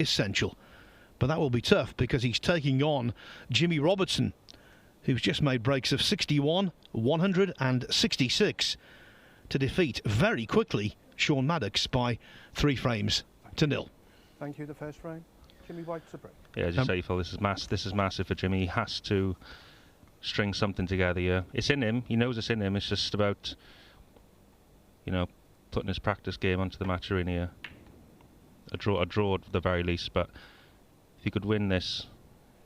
essential. But that will be tough because he's taking on Jimmy Robertson, who's just made breaks of 61, 100 and 66 to defeat very quickly Sean Maddox by 3 frames to 0. Thank you. The first frame. Jimmy White's a break. Yeah, as you say, Phil, this is massive for Jimmy. He has to string something together here. It's in him. He knows it's in him. It's just about, you know, putting his practice game onto the match arena here. A draw at the very least, but if he could win this,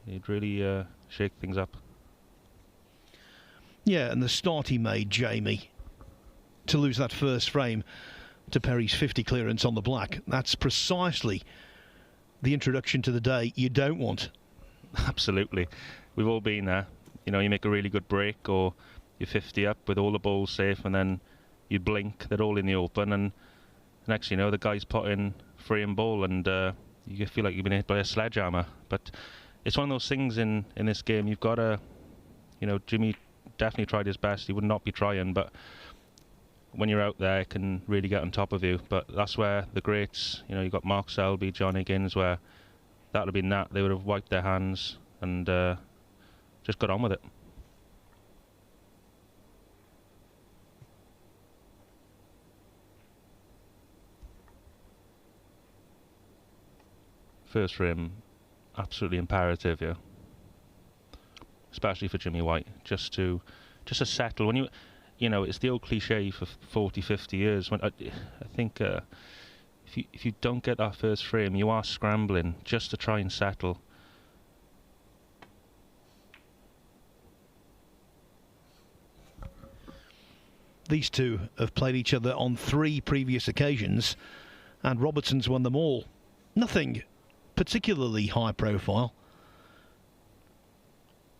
he'd really shake things up. Yeah, and the start he made, Jamie, to lose that first frame to Perry's 50 clearance on the black, that's precisely the introduction to the day you don't want. Absolutely. We've all been there. You know, you make a really good break, or you're 50 up with all the balls safe, and then you blink, they're all in the open, and next you know, the guy's put in free and ball, and you feel like you've been hit by a sledgehammer. But it's one of those things in this game, you've got to, you know, Jimmy definitely tried his best. He would not be trying, but when you're out there, it can really get on top of you. But that's where the greats, you know, you've got Mark Selby, John Higgins, where that would have been that. They would have wiped their hands and just got on with it. First frame, absolutely imperative, yeah. Especially for Jimmy White, just to settle. When you know, it's the old cliche for 40, 50 years. When I think if you don't get that first frame, you are scrambling just to try and settle. These two have played each other on 3 previous occasions, and Robertson's won them all. Nothing particularly high profile,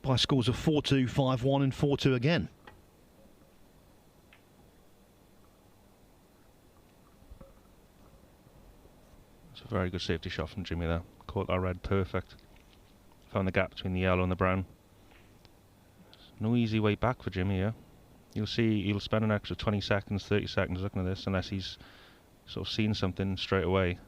by scores of 4-2, 5-1 and 4-2 again. It's a very good safety shot from Jimmy there. Caught that red perfect. Found the gap between the yellow and the brown. No easy way back for Jimmy here. You'll see he'll spend an extra 20 seconds, 30 seconds looking at this, unless he's sort of seen something straight away.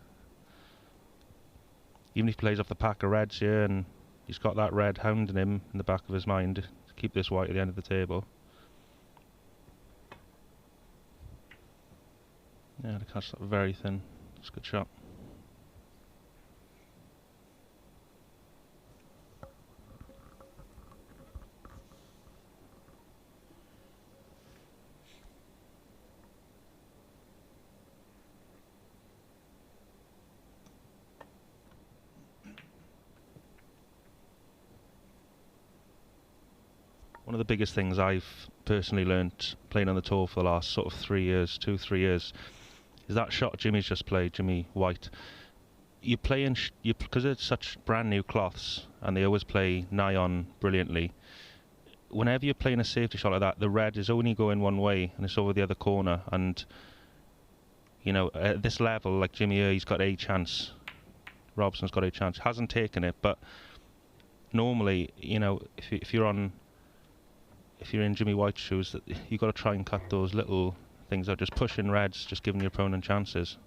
Even if he plays off the pack of reds here, and he's got that red hounding him in the back of his mind to keep this white at the end of the table. Yeah, to catch that very thin. It's a good shot. One of the biggest things I've personally learnt playing on the tour for the last sort of 3 years, 2-3 years, is that shot Jimmy's just played, Jimmy White. You play because it's such brand new cloths, and they always play nigh on brilliantly. Whenever you're playing a safety shot like that, the red is only going one way, and it's over the other corner. And you know, at this level, like Jimmy here, he's got a chance. Robertson's got a chance. Hasn't taken it, but normally, you know, if you're in Jimmy White's shoes, that you've got to try and cut those little things out. Just pushing reds, just giving your opponent chances.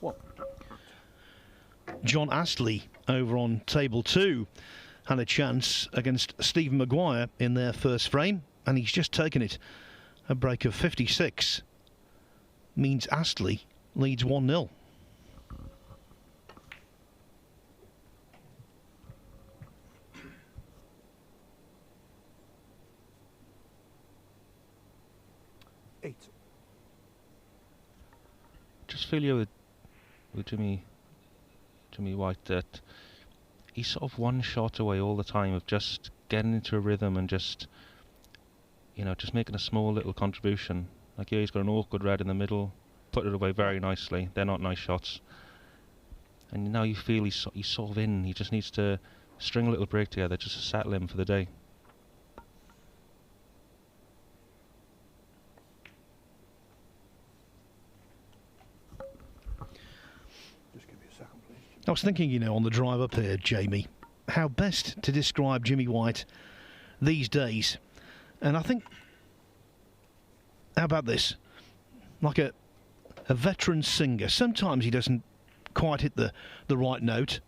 What? John Astley over on table 2 had a chance against Stephen Maguire in their first frame, and he's just taken it. A break of 56 means Astley leads 1-0. Just feel you with Jimmy White that he's sort of one shot away all the time of just getting into a rhythm and just, you know, just making a small little contribution. Like here, he's got an awkward red in the middle, put it away very nicely. They're not nice shots, and now you feel he's sort of in. He just needs to string a little break together just to settle him for the day. I was thinking, you know, on the drive up here, Jamie, how best to describe Jimmy White these days. And I think how about this? Like a veteran singer. Sometimes he doesn't quite hit the right note.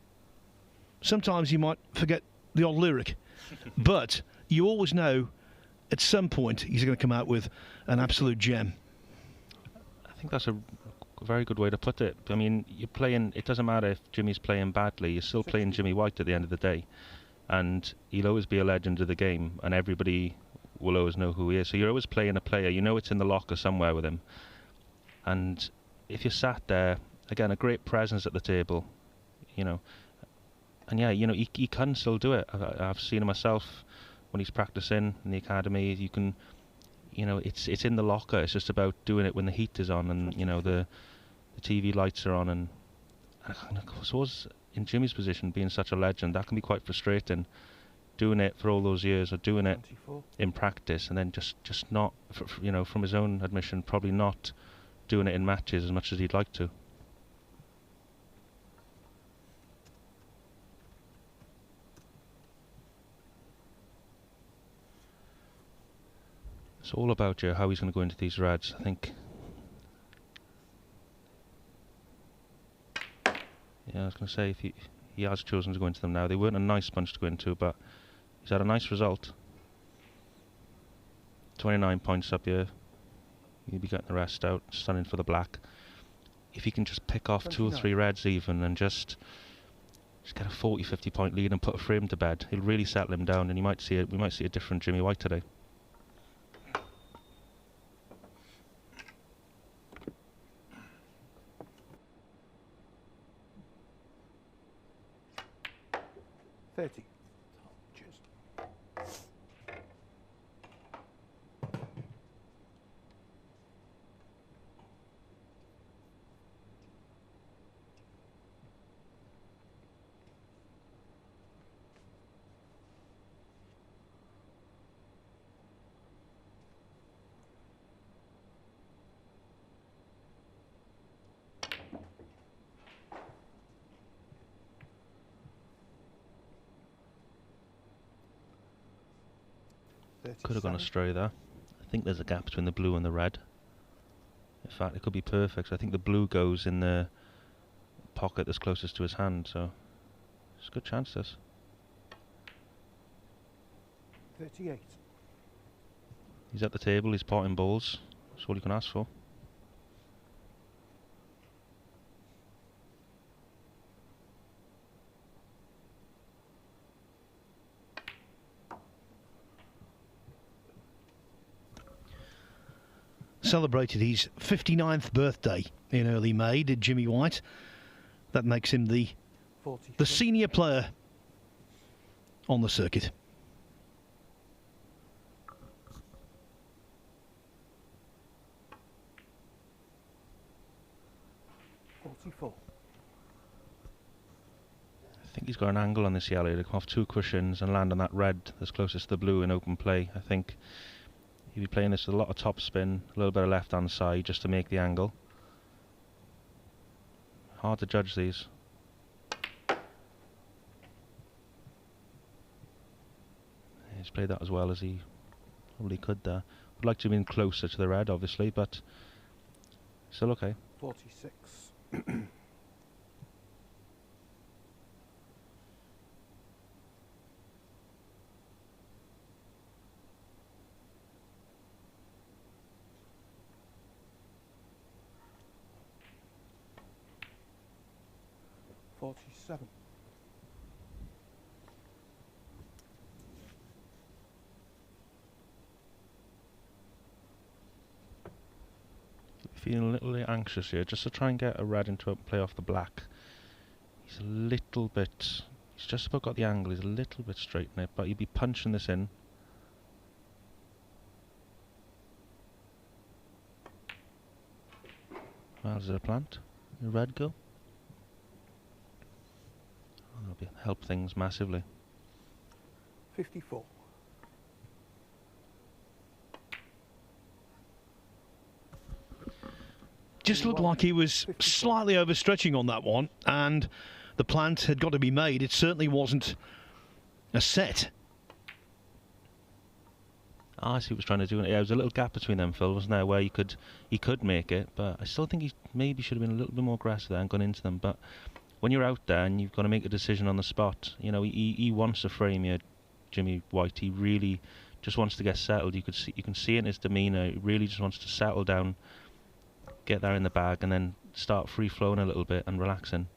Sometimes you might forget the odd lyric. But you always know at some point he's going to come out with an absolute gem. I think that's a very good way to put it. I mean, you're playing, it doesn't matter if Jimmy's playing badly, you're still playing Jimmy White at the end of the day. And he'll always be a legend of the game, and everybody will always know who he is. So you're always playing a player, you know it's in the locker somewhere with him. And if you're sat there, again, a great presence at the table, you know. And yeah, you know, he can still do it. I've seen it myself when he's practicing in the academy. You can, you know, it's in the locker. It's just about doing it when the heat is on and, you know, the TV lights are on. And I suppose in Jimmy's position, being such a legend, that can be quite frustrating. Doing it for all those years, or doing it 24. in practice, and then just not, you know, from his own admission, probably not doing it in matches as much as he'd like to. It's all about how he's going to go into these reds. I think. Yeah, I was going to say, if he has chosen to go into them now. They weren't a nice bunch to go into, but he's had a nice result. 29 points up here. He'll be getting the rest out, stunning for the black. If he can just pick off 2 or 3 reds even and just get a 40, 50 point lead and put a frame to bed, he'll really settle him down, and we might see a different Jimmy White today. Cheers. 37. Could have gone astray there. I think there's a gap between the blue and the red. In fact, it could be perfect. I think the blue goes in the pocket that's closest to his hand, so it's a good chance, this. 38. He's at the table, he's potting balls. That's all you can ask for. Celebrated his 59th birthday in early May, did Jimmy White. That makes him the senior player on the circuit. I think he's got an angle on this yellow to come off 2 cushions and land on that red that's closest to the blue in open play. I think he'll be playing this with a lot of top spin, a little bit of left hand side just to make the angle. Hard to judge these. He's played that as well as he probably could there. Would like to have been closer to the red, obviously, but still okay. 46. Seven. Feeling a little bit anxious here, just to try and get a red into play off the black. He's a little bit, he's just about got the angle, he's a little bit straight in it, but he'd be punching this in. Well, is it a plant? A red go? That'll help things massively. 54. Just looked like he was slightly overstretching on that one, and the plant had got to be made. It certainly wasn't a set. I see what he was trying to do. Yeah, there was a little gap between them, Phil, wasn't there, where he could make it, but I still think he maybe should have been a little bit more aggressive there and gone into them. But when you're out there and you've got to make a decision on the spot, you know, he wants to frame here, Jimmy White. He really just wants to get settled. You can see it in his demeanour. He really just wants to settle down, get there in the bag, and then start free flowing a little bit and relaxing.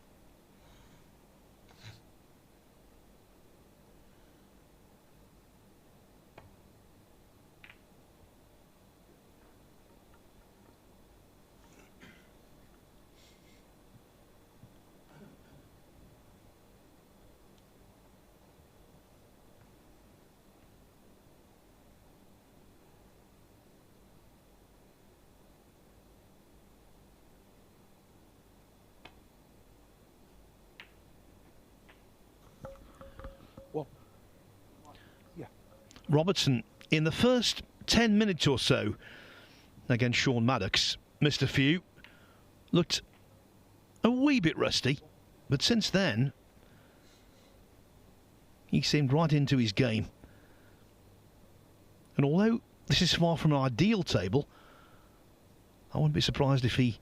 Well, yeah. Robertson, in the first 10 minutes or so against Sean Maddox, missed a few, looked a wee bit rusty, but since then he seemed right into his game. And although this is far from an ideal table, I wouldn't be surprised if he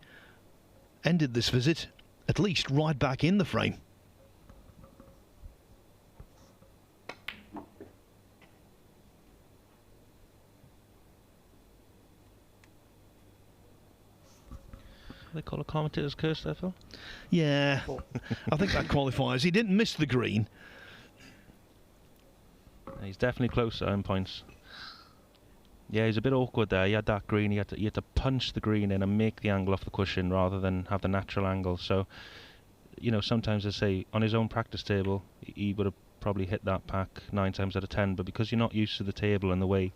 ended this visit at least right back in the frame. They call a commentator's curse there, Phil? Yeah, I think that qualifies. He didn't miss the green. He's definitely close at home points. Yeah, he's a bit awkward there. He had that green. He had to punch the green in and make the angle off the cushion rather than have the natural angle. So, you know, sometimes I say on his own practice table, he would have probably hit that pack 9 times out of 10. But because you're not used to the table and the way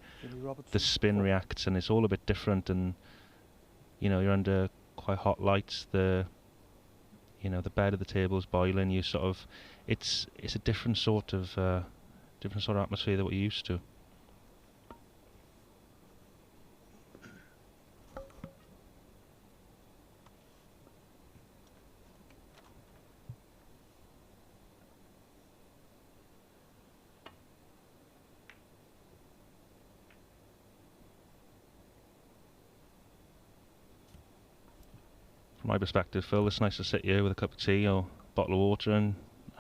the spin reacts, and it's all a bit different, and you know, you're under quite hot lights. The bed of the table is boiling. You sort of, it's a different sort of atmosphere than what you're used to. From my perspective, Phil, it's nice to sit here with a cup of tea or a bottle of water and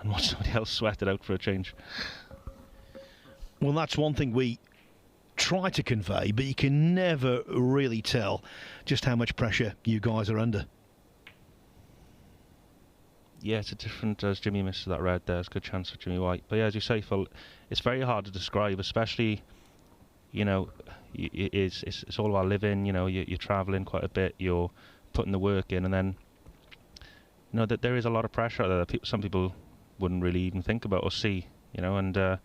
watch somebody else sweat it out for a change. Well, that's one thing we try to convey, but you can never really tell just how much pressure you guys are under. Yeah, it's a different, as Jimmy misses that red there, it's a good chance for Jimmy White. But yeah, as you say, Phil, it's very hard to describe, especially, you know, it's all about living, you know, you're travelling quite a bit, you're putting the work in, and then, you know, that there is a lot of pressure out there that some people wouldn't really even think about or see, you know, and a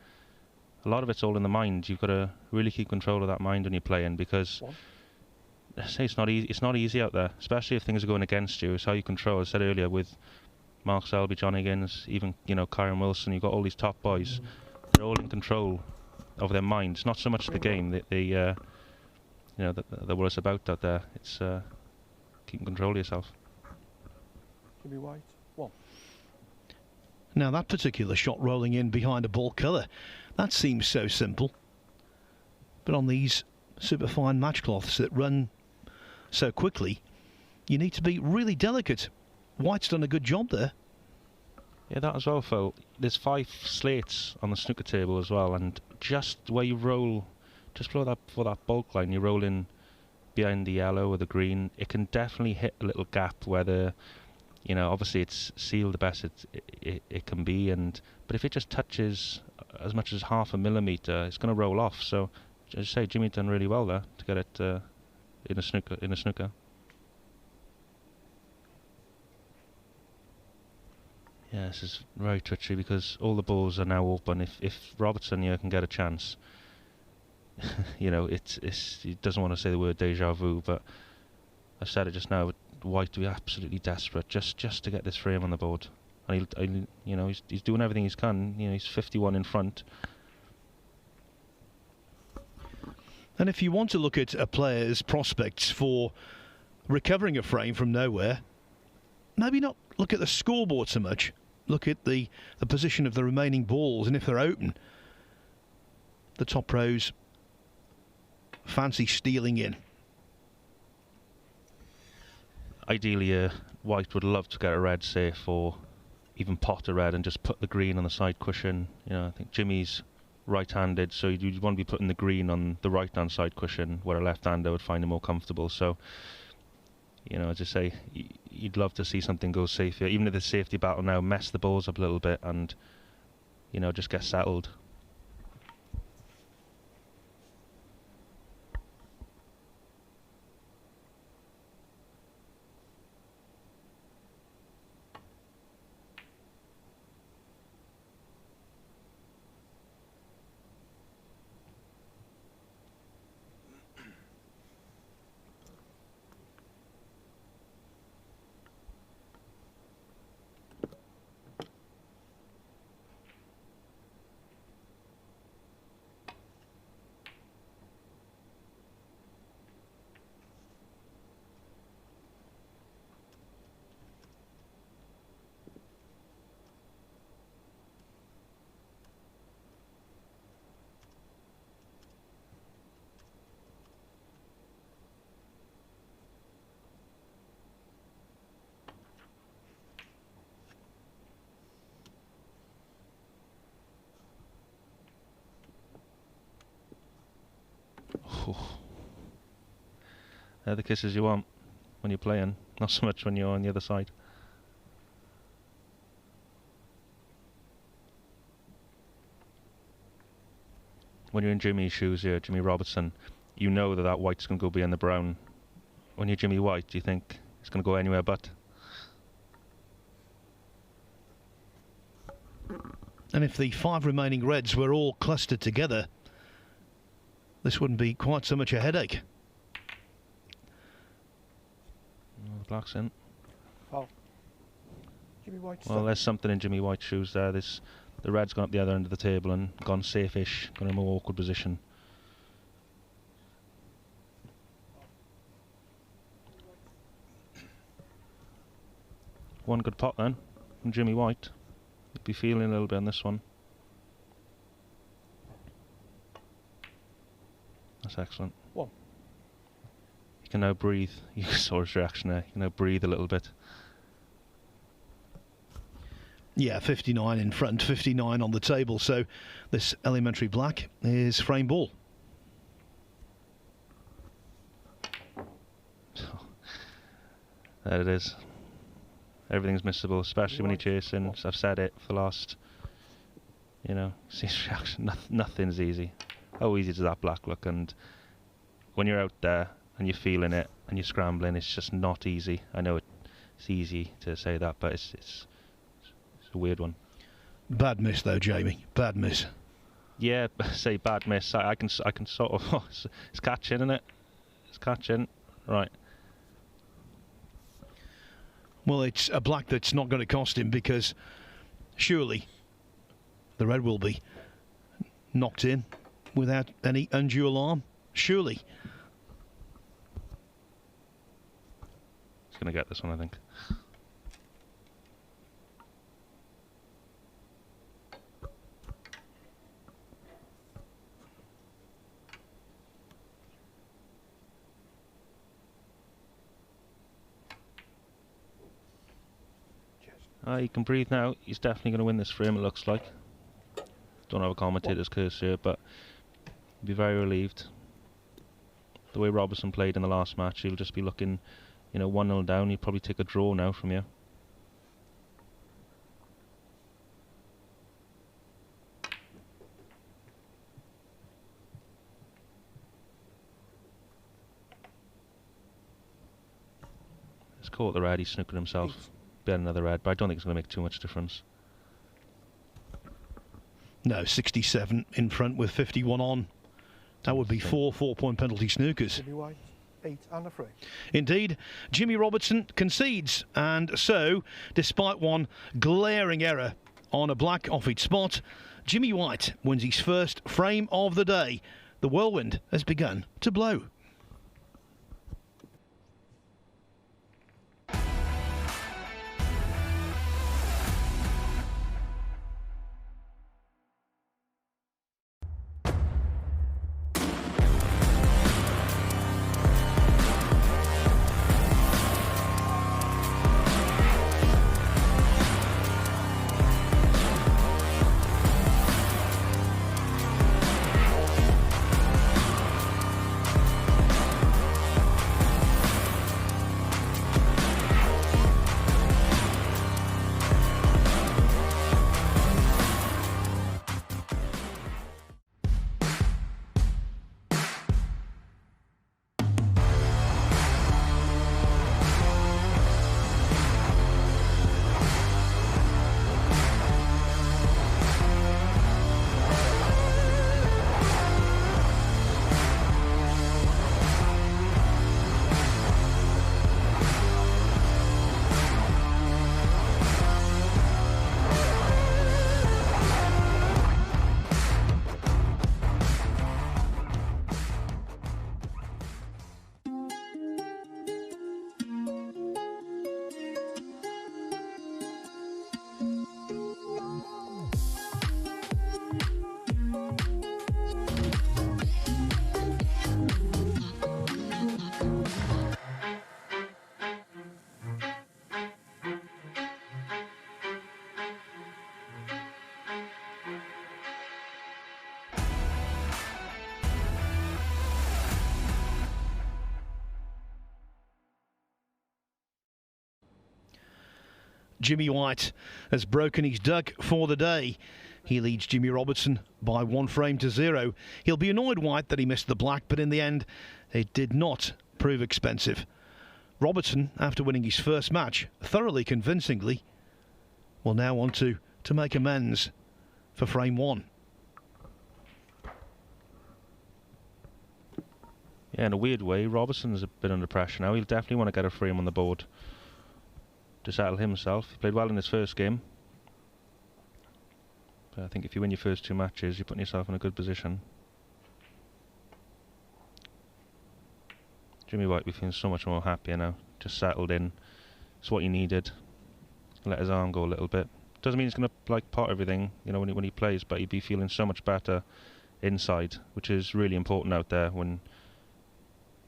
lot of it's all in the mind. You've got to really keep control of that mind when you're playing, because I say it's not easy out there, especially if things are going against you. It's how you control. As I said earlier, with Mark Selby, John Higgins, even, you know, Kyron Wilson, you've got all these top boys. They're all in control of their minds. Not so much the game that they you know, that what it's about out there. It's keeping control of yourself. Jimmy White, 1. Now, that particular shot rolling in behind a ball colour, that seems so simple. But on these superfine matchcloths that run so quickly, you need to be really delicate. White's done a good job there. Yeah, that as well, Phil. There's 5 slates on the snooker table as well, and just where you roll, just for that bulk line, you roll in behind the yellow or the green, it can definitely hit a little gap where the, you know, obviously it's sealed the best it can be, but if it just touches as much as half a millimetre, it's going to roll off. So, as I say, Jimmy's done really well there to get it in a snooker. Yeah, this is very twitchy because all the balls are now open. If Robertson here can get a chance, you know, he doesn't want to say the word deja vu, but I said it just now. White to be absolutely desperate just to get this frame on the board, and you know, he's doing everything he can. You know, he's 51 in front. And if you want to look at a player's prospects for recovering a frame from nowhere, maybe not look at the scoreboard so much. Look at the position of the remaining balls, and if they're open, the top rows fancy stealing in. Ideally, white would love to get a red safe, or even pot a red and just put the green on the side cushion. You know, I think Jimmy's right-handed, so you'd want to be putting the green on the right-hand side cushion, where a left-hander would find it more comfortable. So, you know, as I say, you'd love to see something go safe here, even if the safety battle now mess the balls up a little bit and, you know, just get settled. They're the kisses you want when you're playing, not so much when you're on the other side. When you're in Jimmy's shoes here, Jimmy Robertson, you know that white's going to go behind the brown. When you're Jimmy White, do you think it's going to go anywhere but? And if the 5 remaining reds were all clustered together, this wouldn't be quite so much a headache. The black's in. Foul. Jimmy White's Well, there's something in Jimmy White's shoes there. The red's gone up the other end of the table and gone safe-ish, gone in a more awkward position. One good pot then from Jimmy White. He'd be feeling a little bit on this one. That's excellent. One. You can now breathe. You saw his reaction there. You can now breathe a little bit. Yeah, 59 in front, 59 on the table. So this elementary black is frame ball. There it is. Everything's missable, especially when you're chasing. I've said it for the last, you know, see his reaction. Nothing's easy. How easy does that black look? And when you're out there and you're feeling it and you're scrambling, it's just not easy. I know it's easy to say that, but it's a weird one. Bad miss though, Jamie. Bad miss. Yeah, say bad miss. I can sort of. Oh, it's catching, isn't it? It's catching. Right. Well, it's a black that's not going to cost him, because surely the red will be knocked in without any undue alarm. Surely. He's going to get this one, I think. He can breathe now. He's definitely going to win this frame, it looks like. Don't have a commentator's curse here, but he'll be very relieved. The way Robertson played in the last match, he'll just be looking, you know, 1-0 down. He'll probably take a draw now from you. He's caught the red, he's snookered himself. Be another red, but I don't think it's going to make too much difference. No, 67 in front with 51 on. That would be 4 4-point penalty snookers. Jimmy White, 8 and a free. Indeed, Jimmy Robertson concedes, and so, despite one glaring error on a black off its spot, Jimmy White wins his first frame of the day. The whirlwind has begun to blow. Jimmy White has broken his duck for the day. He leads Jimmy Robertson by 1 frame to 0. He'll be annoyed, White, that he missed the black, but in the end, it did not prove expensive. Robertson, after winning his first match thoroughly convincingly, will now want to make amends for frame 1. Yeah, in a weird way, Robertson's a bit under pressure now. He'll definitely want to get a frame on the board to settle himself. He played well in his first game. But I think if you win your first 2 matches, you're putting yourself in a good position. Jimmy White be feeling so much more happier now. Just settled in. It's what he needed. Let his arm go a little bit. Doesn't mean he's going to like pot everything, you know, when he plays, but he'd be feeling so much better inside, which is really important out there when,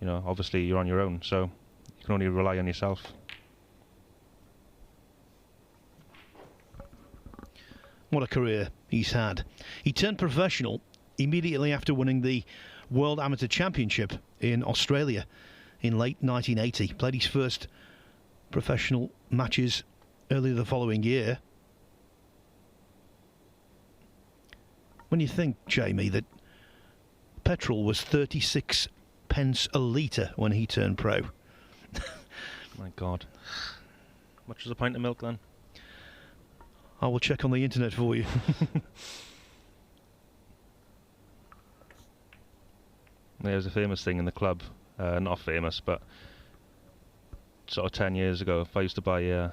you know, obviously you're on your own, so you can only rely on yourself. What a career he's had. He turned professional immediately after winning the World Amateur Championship in Australia in late 1980. Played his first professional matches early the following year. When you think, Jamie, that petrol was 36 pence a litre when he turned pro. My God. How much is a pint of milk then? I will check on the internet for you. There's a famous thing in the club, not famous, but sort of 10 years ago, if I used to buy a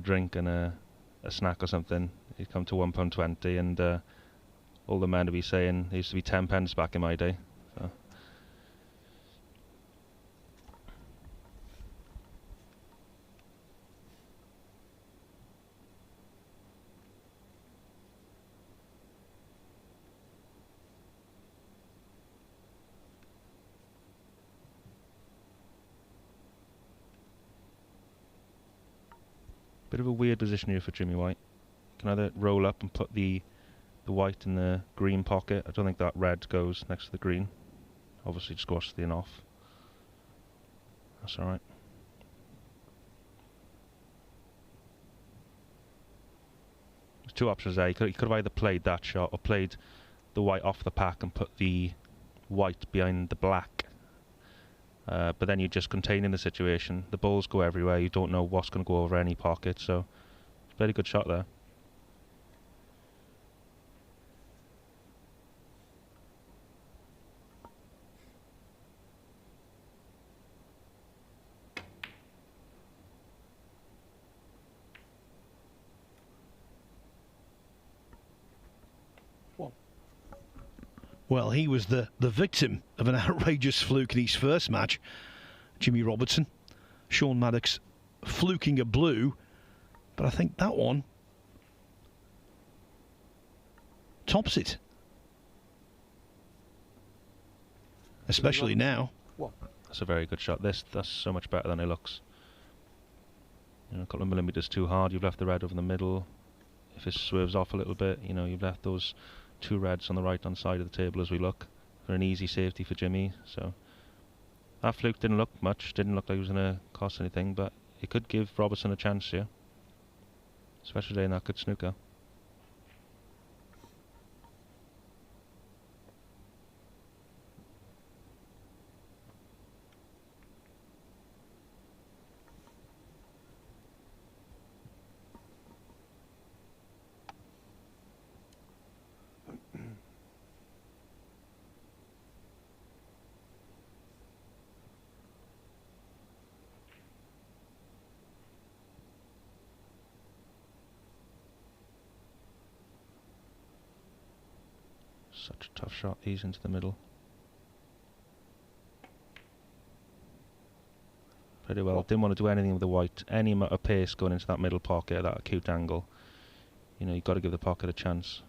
drink and a snack or something, it'd come to £1.20, and all the men would be saying there used to be 10 pence back in my day. So. Bit of a weird position here for Jimmy White. Can either roll up and put the white in the green pocket. I don't think that red goes next to the green. Obviously squash the in off. That's alright. There's 2 options there. He could have either played that shot or played the white off the pack and put the white behind the black. But then you're just containing the situation. The balls go everywhere. You don't know what's going to go over any pocket. So, it's a very good shot there. Well, he was the victim of an outrageous fluke in his first match. Jimmy Robertson. Sean Maddox fluking a blue. But I think that one tops it. Especially now. That's a very good shot. That's so much better than it looks. You know, a couple of millimetres too hard. You've left the red over the middle. If it swerves off a little bit, you know, you've left those 2 reds on the right hand side of the table as we look for an easy safety for Jimmy. So that fluke didn't look much, didn't look like it was going to cost anything, but it could give Robertson a chance here, especially in that good snooker. Such a tough shot, these into the middle. Pretty well. Didn't want to do anything with the white. Any amount of pace going into that middle pocket at that acute angle. You know, you've got to give the pocket a chance.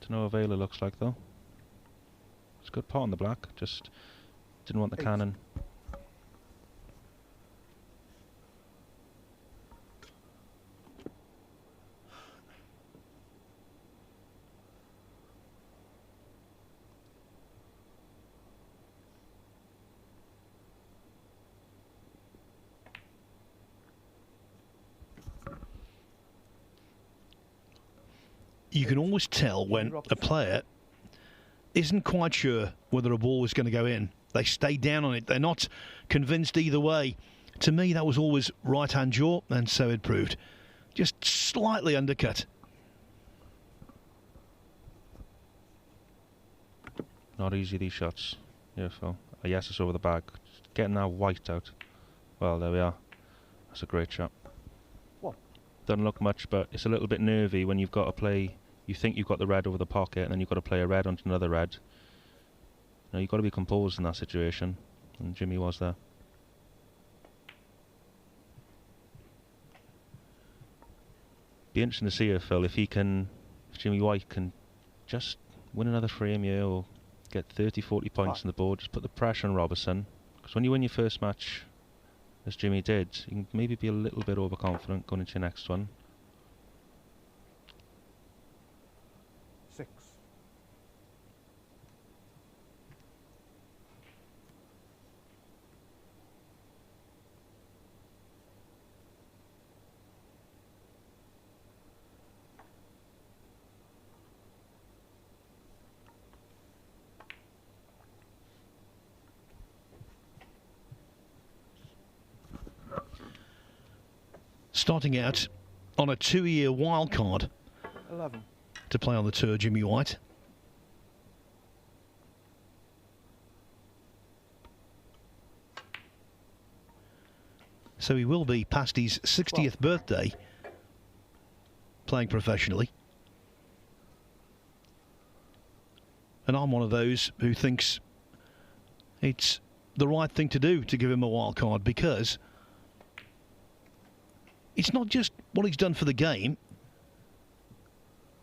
To no avail, it looks like, though. It's a good pot on the black, just didn't want the cannon. you can always tell when a player isn't quite sure whether a ball is going to go in. They stay down on it. They're not convinced either way. To me, that was always right-hand jaw, and so it proved. Just slightly undercut. Not easy, these shots. Yeah, Phil. Oh, yes, it's over the bag. Getting that white out. Well, there we are. That's a great shot. What? Doesn't look much, but it's a little bit nervy when you've got to play. You think you've got the red over the pocket, and then you've got to play a red onto another red. Now, you've got to be composed in that situation, and Jimmy was there. Be interesting to see if Phil, if Jimmy White can just win another frame here or get 30, 40 points on the board, just put the pressure on Robertson. Because when you win your first match, as Jimmy did, you can maybe be a little bit overconfident going into your next one. 6. Starting out on a 2-year wild card 11. to play on the tour, Jimmy White. So he will be past his 60th birthday playing professionally. And I'm one of those who thinks it's the right thing to do to give him a wild card, because it's not just what he's done for the game,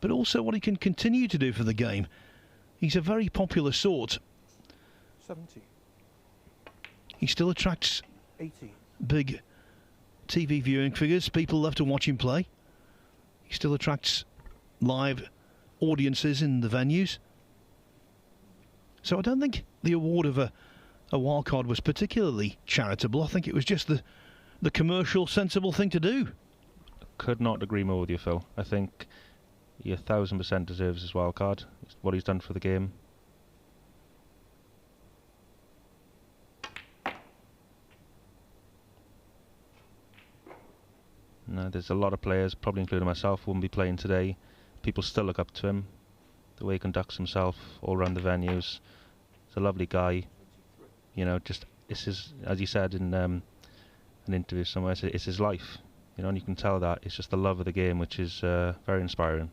but also what he can continue to do for the game. He's a very popular sort. 70. He still attracts 80. big TV viewing figures. People love to watch him play. He still attracts live audiences in the venues. So I don't think the award of a wild card was particularly charitable. I think it was just the commercial, sensible thing to do. Could not agree more with you, Phil. I think he 1,000% deserves his wild card. It's what he's done for the game. No, there's a lot of players, probably including myself, wouldn't be playing today. People still look up to him, the way he conducts himself all around the venues. He's a lovely guy. You know, just this is, as he said in an interview somewhere, it's his life. You know, and you can tell that it's just the love of the game, which is very inspiring.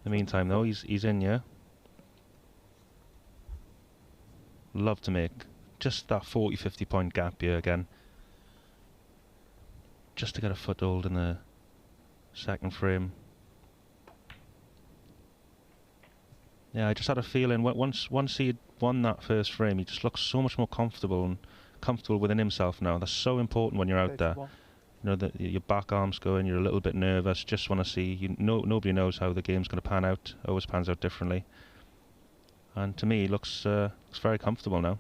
In the meantime, though, he's in, yeah. Love to make just that 40, 50 point gap here again, just to get a foothold in the second frame. Yeah, I just had a feeling once he had won that first frame, he just looks so much more comfortable and comfortable within himself now. That's so important when you're out there. You know, that your back arm's going, you're a little bit nervous, just want to see, nobody knows how the game's going to pan out, always pans out differently. And to me, he looks very comfortable now.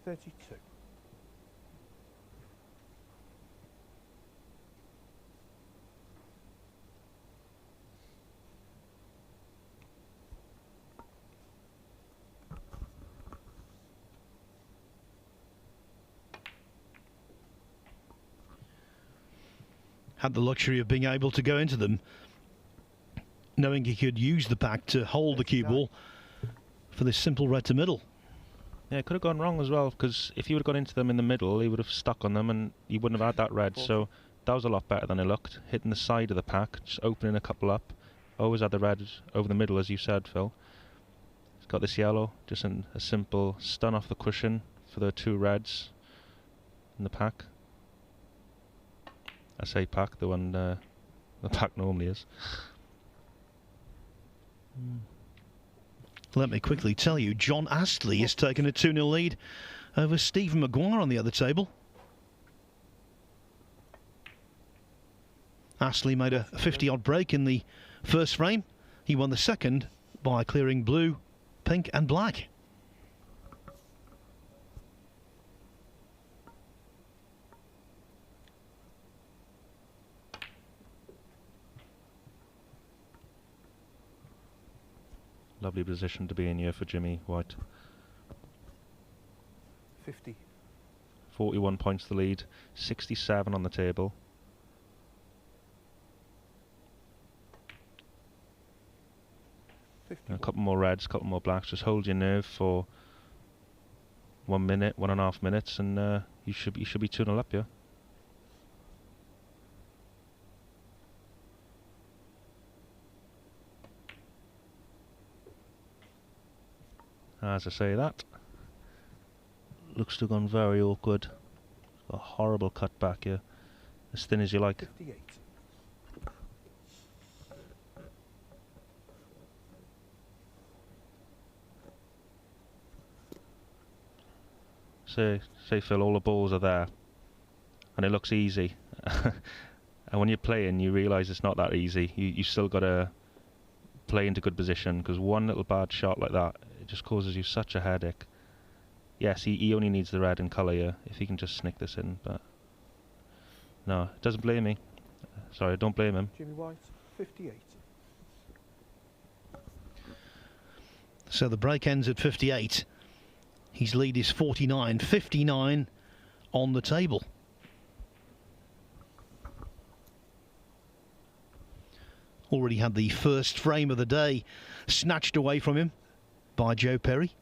32. Had the luxury of being able to go into them, knowing he could use the pack to hold the cue ball for this simple red to middle. Yeah, it could have gone wrong as well, because if he would have gone into them in the middle, he would have stuck on them and he wouldn't have had that red. So that was a lot better than it looked. Hitting the side of the pack, just opening a couple up. Always had the red over the middle, as you said, Phil. He's got this yellow, just a simple stun off the cushion for the two reds in the pack. I say pack, the one the pack normally is. Let me quickly tell you, John Astley has taken a 2-0 lead over Stephen Maguire on the other table. Astley made a 50-odd break in the first frame. He won the second by clearing blue, pink and black. Lovely position to be in here for Jimmy White. 50. 41 points the lead, 67 on the table. A couple more reds, a couple more blacks. Just hold your nerve for 1 minute, 1.5 minutes, and you should be 2-0 up here. As I say that, looks to have gone very awkward. A horrible cut back here, as thin as you like. 58. Say Phil, all the balls are there, and it looks easy. And when you're playing, you realise it's not that easy. You still got to play into good position, because one little bad shot like that, it just causes you such a headache. Yes, he only needs the red in colour here, if he can just snick this in, but no, it doesn't blame me. Sorry, don't blame him. Jimmy White, 58. So the break ends at 58. His lead is 49. 59 on the table. Already had the first frame of the day snatched away from him by Joe Perry.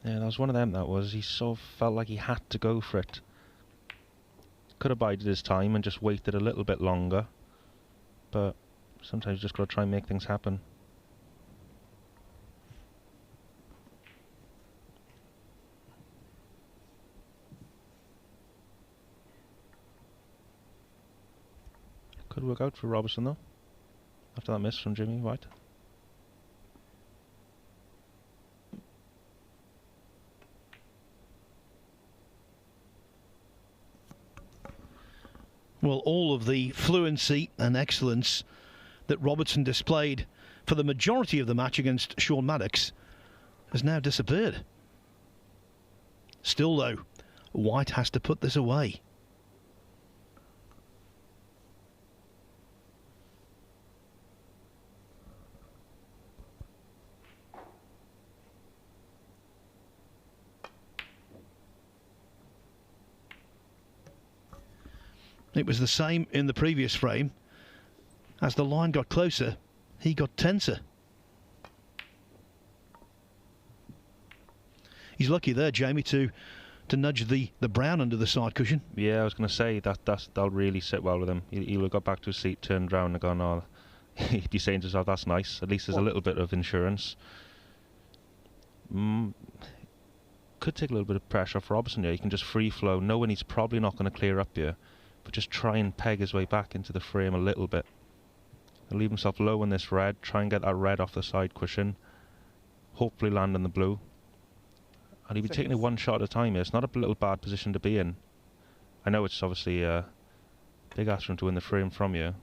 Yeah, that was one of them, that was. He sort of felt like he had to go for it. Could have bided his time and just waited a little bit longer. But sometimes you just got to try and make things happen. Could work out for Robertson, though, after that miss from Jimmy White. Well, all of the fluency and excellence that Robertson displayed for the majority of the match against Sean Maddox has now disappeared. Still, though, White has to put this away. It was the same in the previous frame. As the line got closer, he got tenser. He's lucky there, Jamie, to nudge the brown under the side cushion. Yeah, I was going to say that'll really sit well with him. He'll have got back to his seat, turned round and gone, oh, he'd be saying to himself, that's nice. At least there's a little bit of insurance. Could take a little bit of pressure off Robertson here. He can just free flow, knowing he's probably not going to clear up here, but just try and peg his way back into the frame a little bit. He'll leave himself low in this red, try and get that red off the side cushion, hopefully land on the blue. And he'll be taking it one shot at a time here. It's not a little bad position to be in. I know it's obviously a big ask for him to win the frame from you.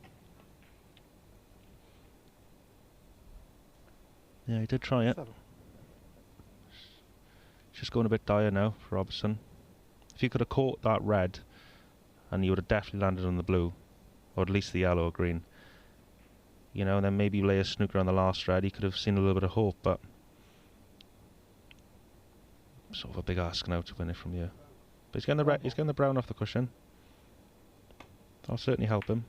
Yeah, he did try it. 7. It's just going a bit dire now for Robertson. If he could have caught that red, and he would have definitely landed on the blue, or at least the yellow or green. You know, and then maybe lay a snooker on the last red, he could have seen a little bit of hope, but sort of a big ask now to win it from you. But he's getting the red, he's getting the brown off the cushion. That'll certainly help him.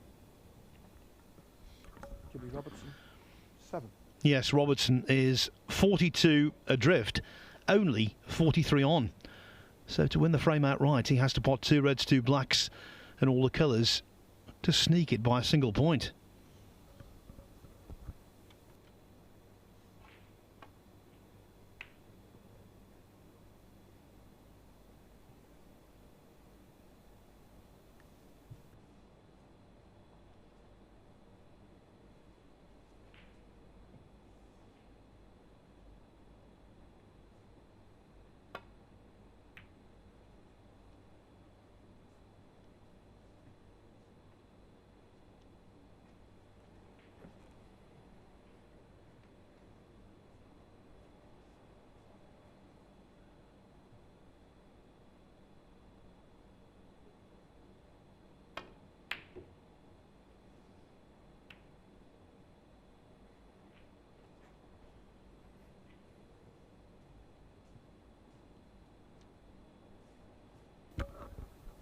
Jimmy Robertson, 7. Yes, Robertson is 42 adrift, only 43 on. So to win the frame outright, he has to pot 2 reds, 2 blacks, and all the colours to sneak it by a single point.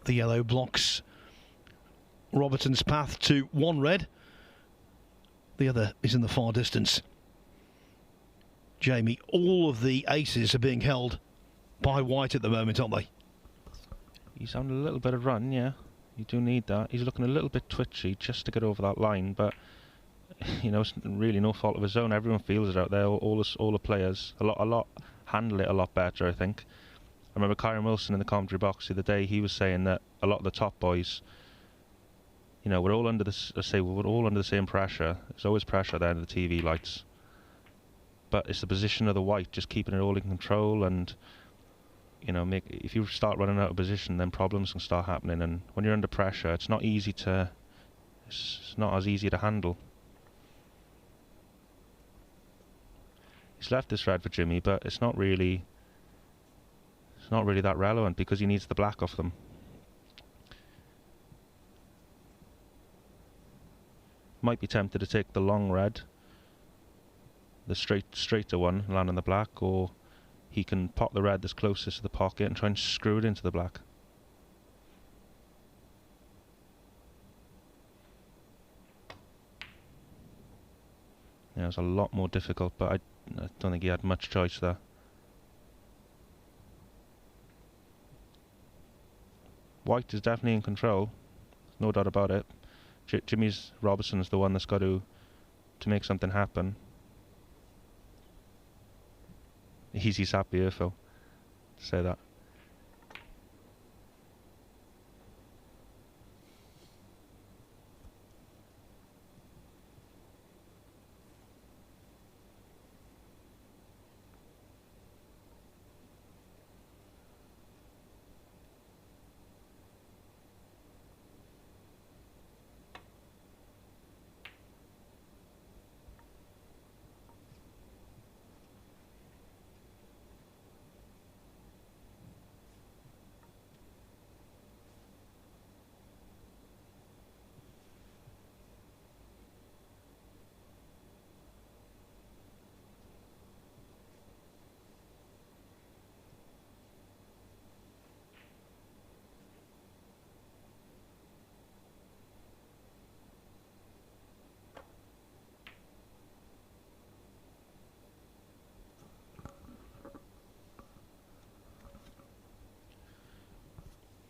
The yellow blocks Robertson's path to one red. The other is in the far distance. Jamie, all of the aces are being held by white at the moment, aren't they? He's having a little bit of run, yeah. You do need that. He's looking a little bit twitchy just to get over that line, but you know, it's really no fault of his own. Everyone feels it out there. All the players, a lot handle it a lot better, I think. I remember Kyron Wilson in the commentary box the other day. He was saying that a lot of the top boys, you know, we're all under this. We're all under the same pressure. There's always pressure there in the TV lights, but it's the position of the white, just keeping it all in control. And you know, if you start running out of position, then problems can start happening. And when you're under pressure, it's not as easy to handle. He's left this red for Jimmy, but it's not really that relevant because he needs the black off them. Might be tempted to take the long red, the straighter one, land on the black, or he can pop the red that's closest to the pocket and try and screw it into the black. Yeah, it was a lot more difficult, but I don't think he had much choice there. White is definitely in control, no doubt about it. Jimmy's Robertson's the one that's got to make something happen. He's happy here, Phil, to say that.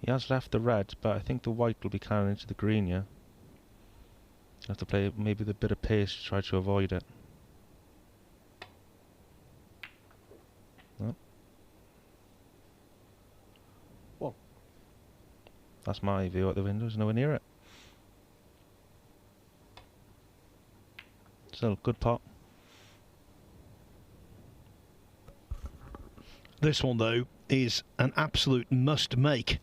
He has left the red, but I think the white will be carrying into the green, yeah? Have to play maybe with a bit of pace to try to avoid it. No. Well, that's my view out the window, there's nowhere near it. Still, good pot. This one, though, is an absolute must-make.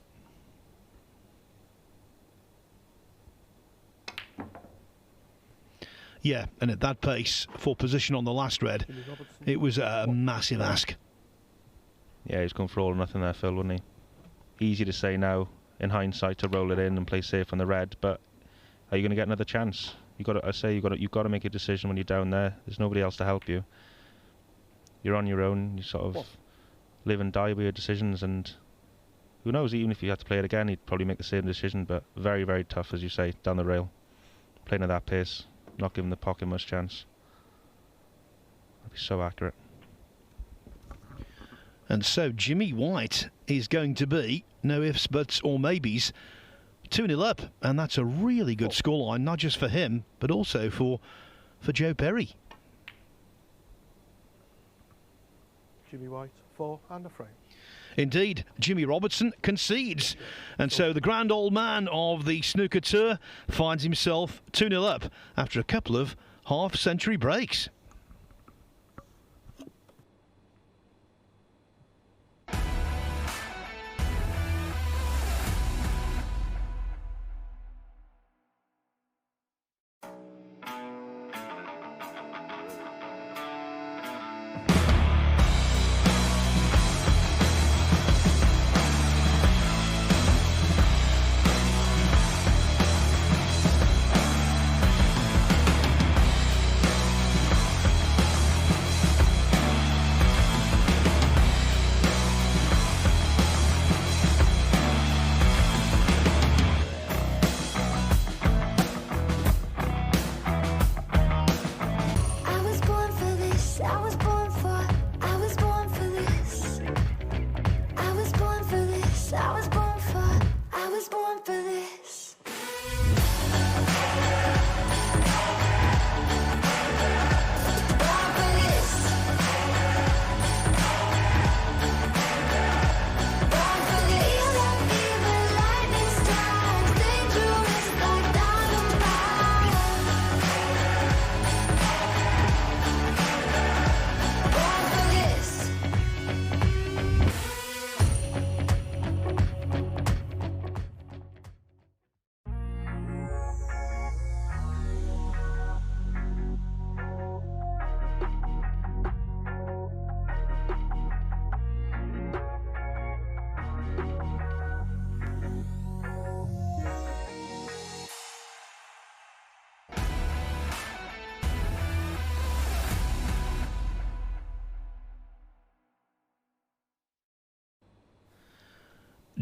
Yeah, and at that pace, for position on the last red, it was a massive ask. Yeah, he's gone for all or nothing there, Phil, wasn't he? Easy to say now, in hindsight, to roll it in and play safe on the red, but are you going to get another chance? You've got to make a decision when you're down there. There's nobody else to help you. You're on your own. You sort of live and die by your decisions, and who knows? Even if you had to play it again, he'd probably make the same decision. But very, very tough, as you say, down the rail, playing at that pace. Not giving the pocket much chance. That'd be so accurate. And so Jimmy White is going to be, no ifs, buts or maybes, 2-0 up. And that's a really good scoreline, not just for him, but also for Joe Perry. Jimmy White, 4 and a frame. Indeed, Jimmy Robertson concedes. And so the grand old man of the snooker tour finds himself 2-0 up after a couple of half-century breaks.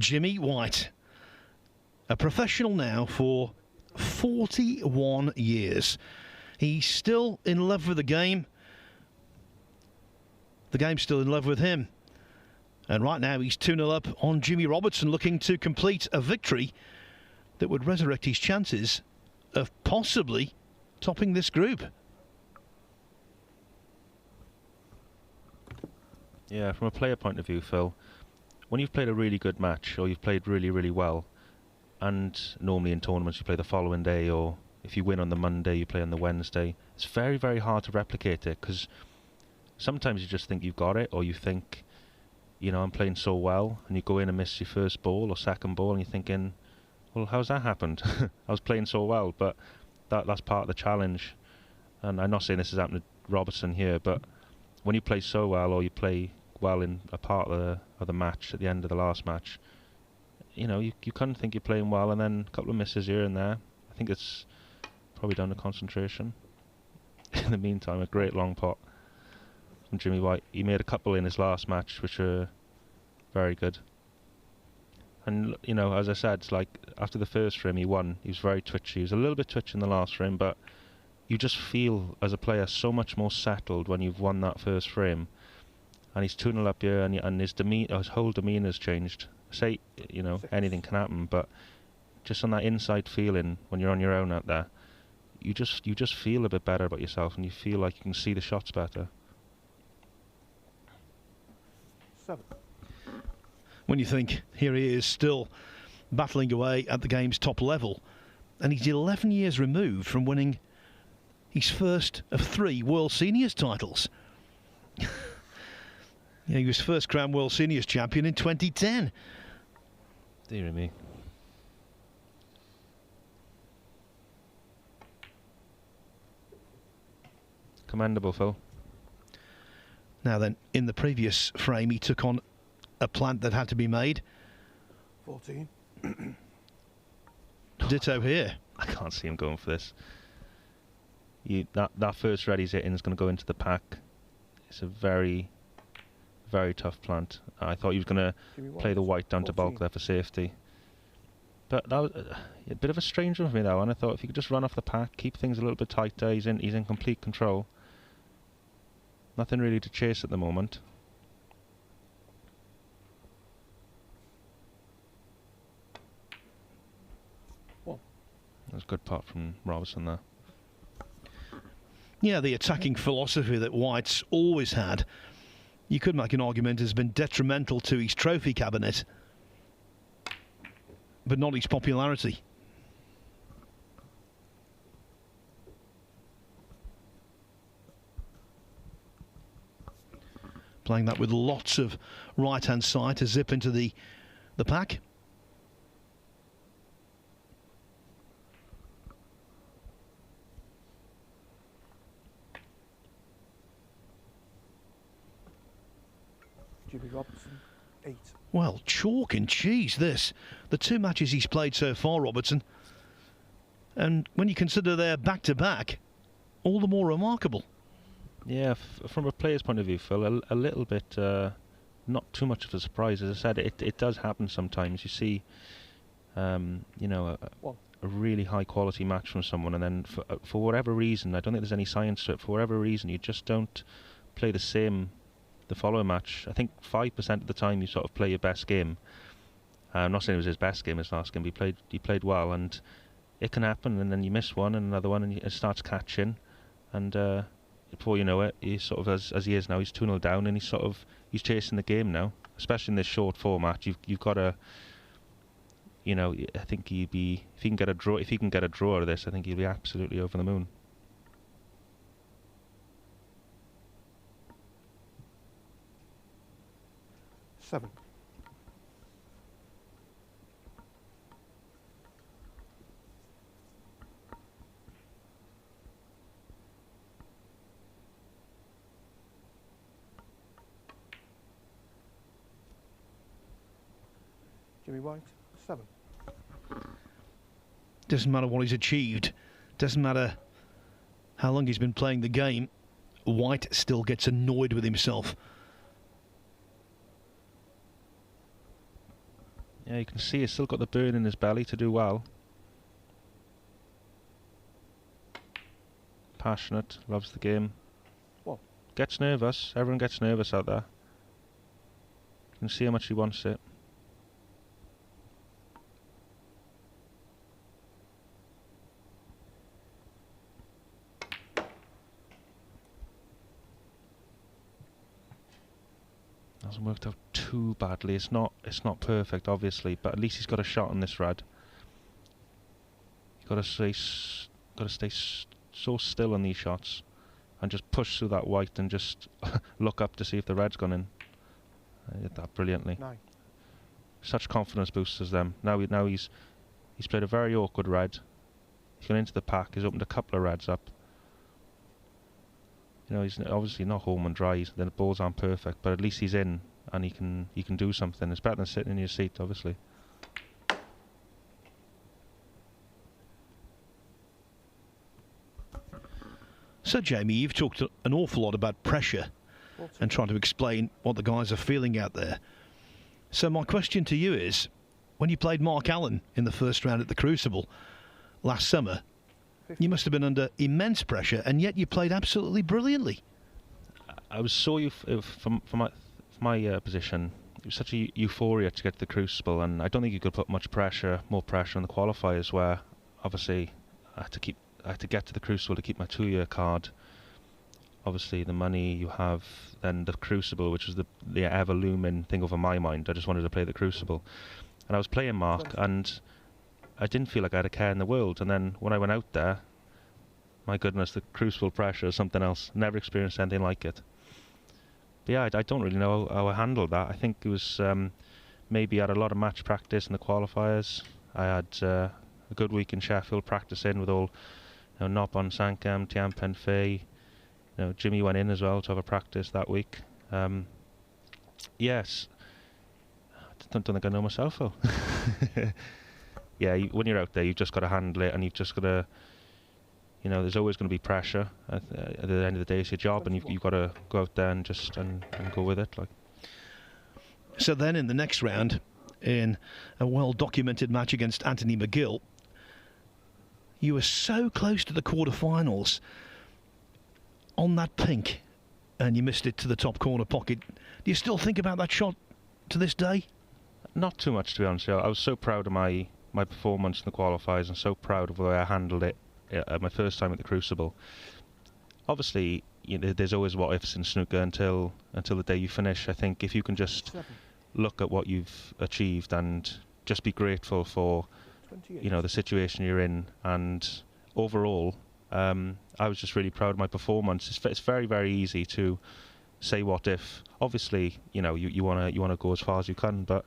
Jimmy White, a professional now for 41 years. He's still in love with the game. The game's still in love with him. And right now he's 2-0 up on Jimmy Robertson, looking to complete a victory that would resurrect his chances of possibly topping this group. Yeah, from a player point of view, Phil, when you've played a really good match or you've played really, really well, and normally in tournaments you play the following day, or if you win on the Monday you play on the Wednesday, it's very, very hard to replicate it, because sometimes you just think you've got it, or you think, you know, I'm playing so well, and you go in and miss your first ball or second ball and you're thinking, well, how's that happened? I was playing so well. But that's part of the challenge. And I'm not saying this has happened to Robertson here, but when you play so well, or you play well in a part of the match at the end of the last match, you know, you kind of think you're playing well, and then a couple of misses here and there. I think it's probably down to concentration. In the meantime, a great long pot from Jimmy White. He made a couple in his last match which were very good. And, you know, as I said, it's like after the first frame he won, he was very twitchy. He was a little bit twitchy in the last frame, but you just feel as a player so much more settled when you've won that first frame. And he's 2-0 up here, and his whole demeanour's changed. Say, you know, anything can happen, but just on that inside feeling when you're on your own out there, you just feel a bit better about yourself, and you feel like you can see the shots better. 7. When you think, here he is still battling away at the game's top level, and he's 11 years removed from winning his first of 3 World Seniors titles. Yeah, he was first crowned World Seniors champion in 2010. Dear me. Commendable, Phil. Now then, in the previous frame, he took on a plant that had to be made. 14. Ditto here. I can't see him going for this. That first red he's hitting is going to go into the pack. It's a very, very tough plant. I thought he was going to play the white down to bulk there for safety. But that was a bit of a strange one for me, that one. I thought if he could just run off the pack, keep things a little bit tighter, he's in complete control. Nothing really to chase at the moment. That's a good part from Robertson there. Yeah, the attacking philosophy that White's always had, you could make an argument, has been detrimental to his trophy cabinet, but not his popularity. Playing that with lots of right-hand side to zip into the pack. Jimmy Robertson, 8. Well, chalk and cheese, this. The 2 matches he's played so far, Robertson. And when you consider they're back-to-back, all the more remarkable. Yeah, from a player's point of view, Phil, a little bit, not too much of a surprise. As I said, it does happen sometimes. You see, you know, a really high-quality match from someone, and then for whatever reason, I don't think there's any science to it, for whatever reason, you just don't play the same the following match. I think 5% of the time you sort of play your best game. I'm not saying it was his best game, his last game. He played well, and it can happen, and then you miss one and another one, and it starts catching, and before you know it, he's sort of, as he is now, he's 2-0 down, and he's chasing the game now. Especially in this short format, you've got to, you know, I think if he can get a draw out of this, I think he'll be absolutely over the moon. Seven. Jimmy White, 7. Doesn't matter what he's achieved. Doesn't matter how long he's been playing the game. White still gets annoyed with himself. Yeah, you can see he's still got the burn in his belly to do well. Passionate, loves the game. What? Gets nervous. Everyone gets nervous out there. You can see how much he wants it. Hasn't worked out too badly. It's not perfect, obviously, but at least he's got a shot on this red. You've got to stay so still on these shots, and just push through that white and just look up to see if the red's gone in. I did that brilliantly. 9. Such confidence boosters them. Now he's played a very awkward red. He's gone into the pack. He's opened a couple of reds up. You know, he's obviously not home and dry. The balls aren't perfect, but at least he's in and he can do something. It's better than sitting in your seat, obviously. So, Jamie, you've talked an awful lot about pressure 14. and trying to explain what the guys are feeling out there. So my question to you is, when you played Mark Allen in the first round at the Crucible last summer, 15. you must have been under immense pressure, and yet you played absolutely brilliantly. I was so from my position. It was such a euphoria to get to the Crucible, and I don't think you could put more pressure on the qualifiers. Where obviously I had to get to the Crucible to keep my 2-year card. Obviously, the money you have, then the Crucible, which was the ever looming thing over my mind. I just wanted to play the Crucible, and I was playing Mark, and I didn't feel like I had a care in the world. And then when I went out there, my goodness, the Crucible pressure is something else. Never experienced anything like it. But yeah, I don't really know how I handled that. I think it was maybe I had a lot of match practice in the qualifiers. I had a good week in Sheffield practicing with all, Nopon, Sankem, Tian Pen Fei. Jimmy went in as well to have a practice that week. Yes, I don't think I know myself though. Yeah, when you're out there, you've just got to handle it, and you've just got to, there's always going to be pressure. At the end of the day, it's your job, and you've got to go out there and just and go with it. So then in the next round, in a well-documented match against Anthony McGill, you were so close to the quarterfinals on that pink, and you missed it to the top corner pocket. Do you still think about that shot to this day? Not too much, to be honest. I was so proud of my performance in the qualifiers, and so proud of the way I handled it my first time at the Crucible. Obviously, there's always what ifs in snooker until the day you finish. I think if you can just 7. look at what you've achieved and just be grateful for 28. the situation you're in, and overall I was just really proud of my performance. It's very, very easy to say what if. Obviously, you want to go as far as you can, but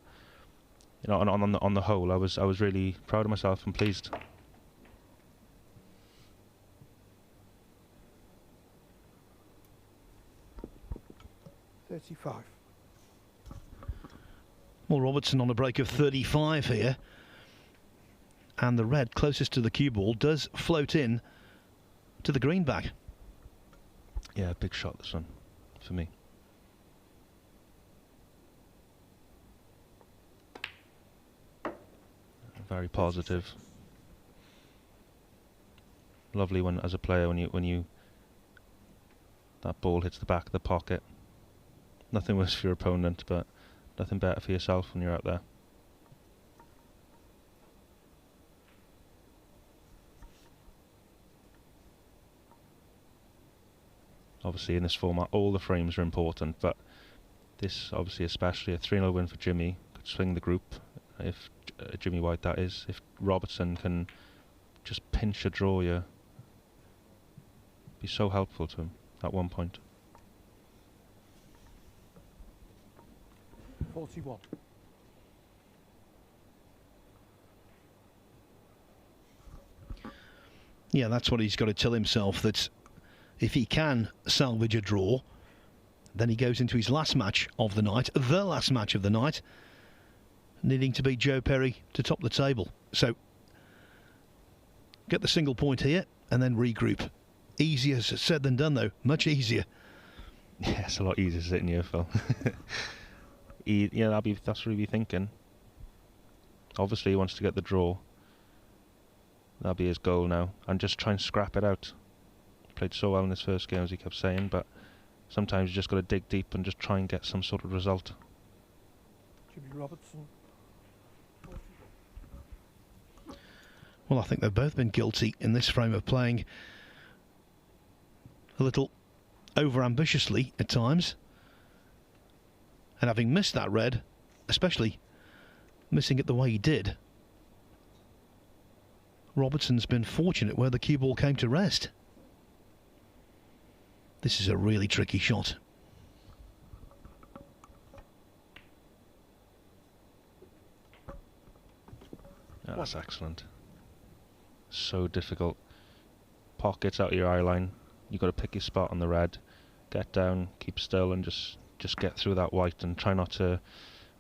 on the whole, I was really proud of myself and pleased. $35. Well, Robertson on a break of 35 here, and the red closest to the cue ball does float in to the greenback. Yeah, big shot this one for me. Very positive. Lovely when, as a player, when you that ball hits the back of the pocket. Nothing worse for your opponent, but nothing better for yourself when you're out there. Obviously, in this format, all the frames are important, but this, obviously, especially a 3-0 win for Jimmy, could swing the group. If Jimmy White, that is, if Robertson can just pinch a draw, be so helpful to him at one point. 41. Yeah, that's what he's got to tell himself, that if he can salvage a draw, then he goes into his last match of the night, the last match of the night, needing to beat Joe Perry to top the table. So, get the single point here and then regroup. Easier said than done, though. Much easier. Yeah, it's a lot easier sitting here, Phil. Yeah, that's what he'd be thinking. Obviously he wants to get the draw. That'll be his goal now, and just try and scrap it out. Played so well in his first game, as he kept saying, but sometimes you just got to dig deep and just try and get some sort of result. Jimmy Robertson. Well, I think they've both been guilty in this frame of playing a little over-ambitiously at times. And having missed that red, especially missing it the way he did, Robertson's been fortunate where the cue ball came to rest. This is a really tricky shot. Oh, that's excellent. So difficult. Pockets out of your eye line. You've got to pick your spot on the red. Get down, keep still, and just get through that white and try not to, I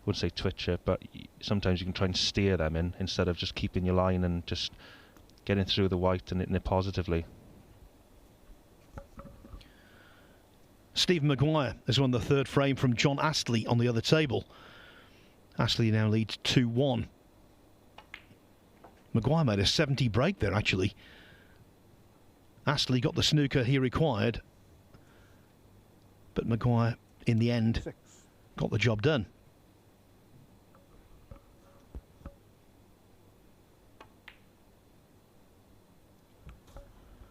wouldn't say twitch it, but sometimes you can try and steer them in instead of just keeping your line and just getting through the white and hitting it positively. Stephen Maguire has won the third frame from John Astley on the other table. Astley now leads 2-1. Maguire made a 70 break there, actually. Astley got the snooker he required, but Maguire, in the end, 6. got the job done.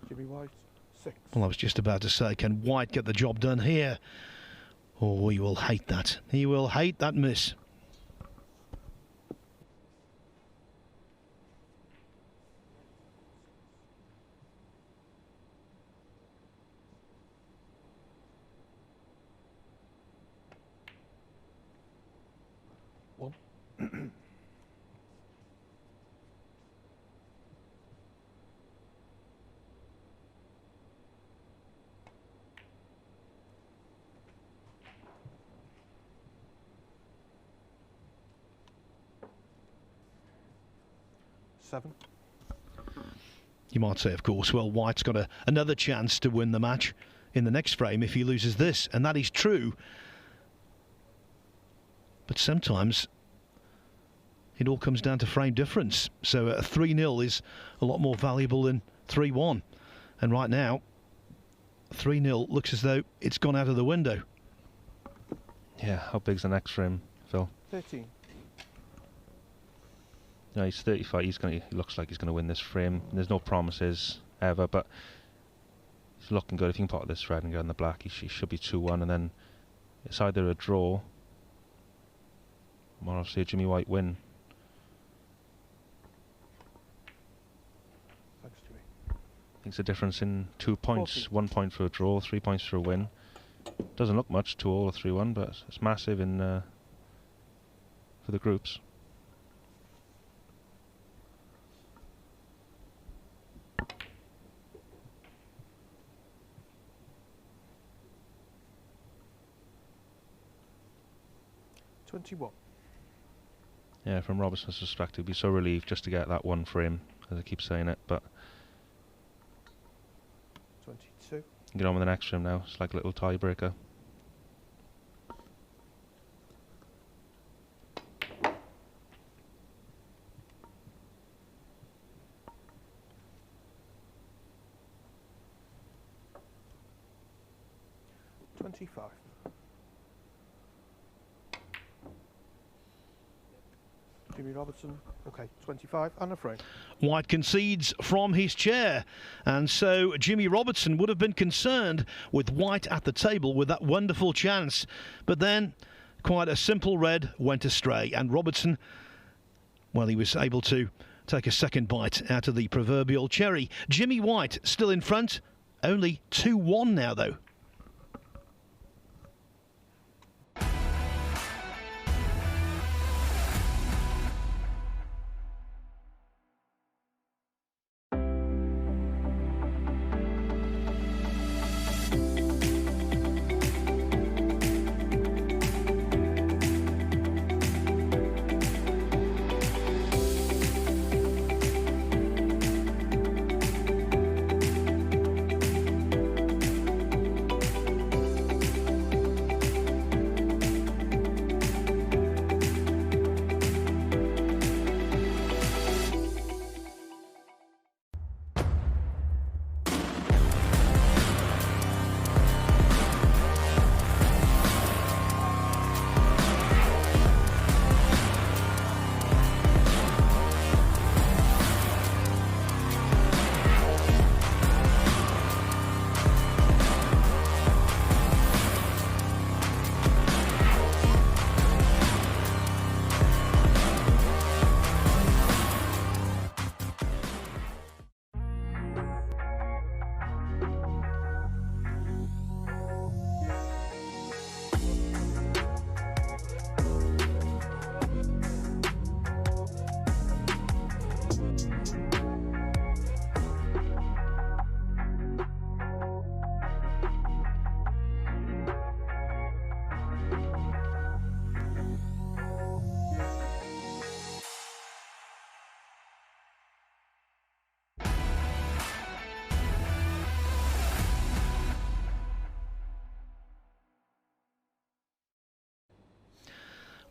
Jimmy White. 6. Well, I was just about to say, can White get the job done here? Oh, he will hate that. He will hate that miss. One. 7. You might say, of course, well, White's got another chance to win the match in the next frame if he loses this, and that is true. But sometimes it all comes down to frame difference. So a 3-0 is a lot more valuable than 3-1. And right now, 3-0 looks as though it's gone out of the window. Yeah, how big's the next frame, Phil? 13. No, he's 35. He looks like he's going to win this frame. There's no promises ever, but he's looking good. If you can pot this red and go on the black, he should be 2-1, and then it's either a draw or obviously a Jimmy White win. Thanks, Jimmy. I think it's a difference in 2 points. 40. 1 point for a draw, 3 points for a win. Doesn't look much, 2-2 or 3-1, but it's massive in for the groups. Yeah, from Robertson's perspective, he'd be so relieved just to get that one frame, as I keep saying it, but 22. get on with the next frame now. It's like a little tiebreaker. Jimmy Robertson. Okay, 25 and a frame. White concedes from his chair, and so Jimmy Robertson would have been concerned with White at the table with that wonderful chance, but then quite a simple red went astray, and Robertson, well, he was able to take a second bite out of the proverbial cherry. Jimmy White still in front, only 2-1 now though.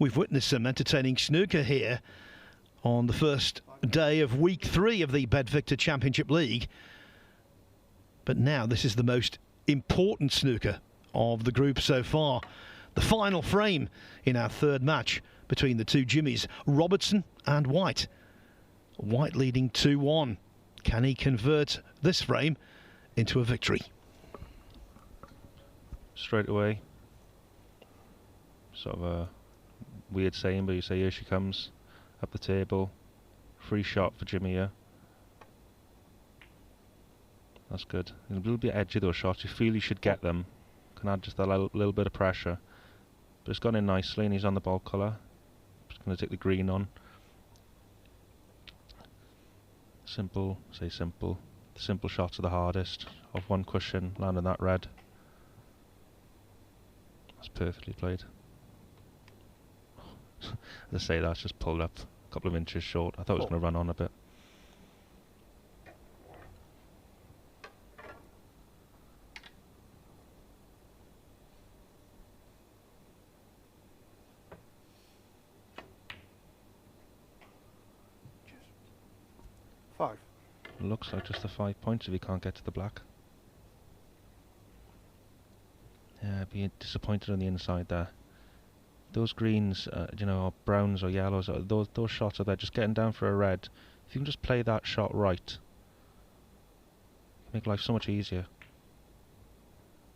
We've witnessed some entertaining snooker here on the first day of week 3 of the Bet-Victor Championship League. But now this is the most important snooker of the group so far. The final frame in our third match between the two Jimmies, Robertson and White. White leading 2-1. Can he convert this frame into a victory? Straight away. Sort of a weird saying, but you say, here she comes, up the table. Free shot for Jimmy here. That's good. A little bit edgy, those shots. You feel you should get them. Can add just a little bit of pressure. But it's gone in nicely, and he's on the ball colour. Just going to take the green on. Simple, say simple. The simple shots are the hardest. Off one cushion, landing that red. That's perfectly played. As I say, that's just pulled up a couple of inches short. I thought it was going to run on a bit. It looks like just the 5 points if he can't get to the black. Yeah, be disappointed on the inside there. Those greens, you know, or browns or yellows, those shots are there, just getting down for a red. If you can just play that shot right, make life so much easier.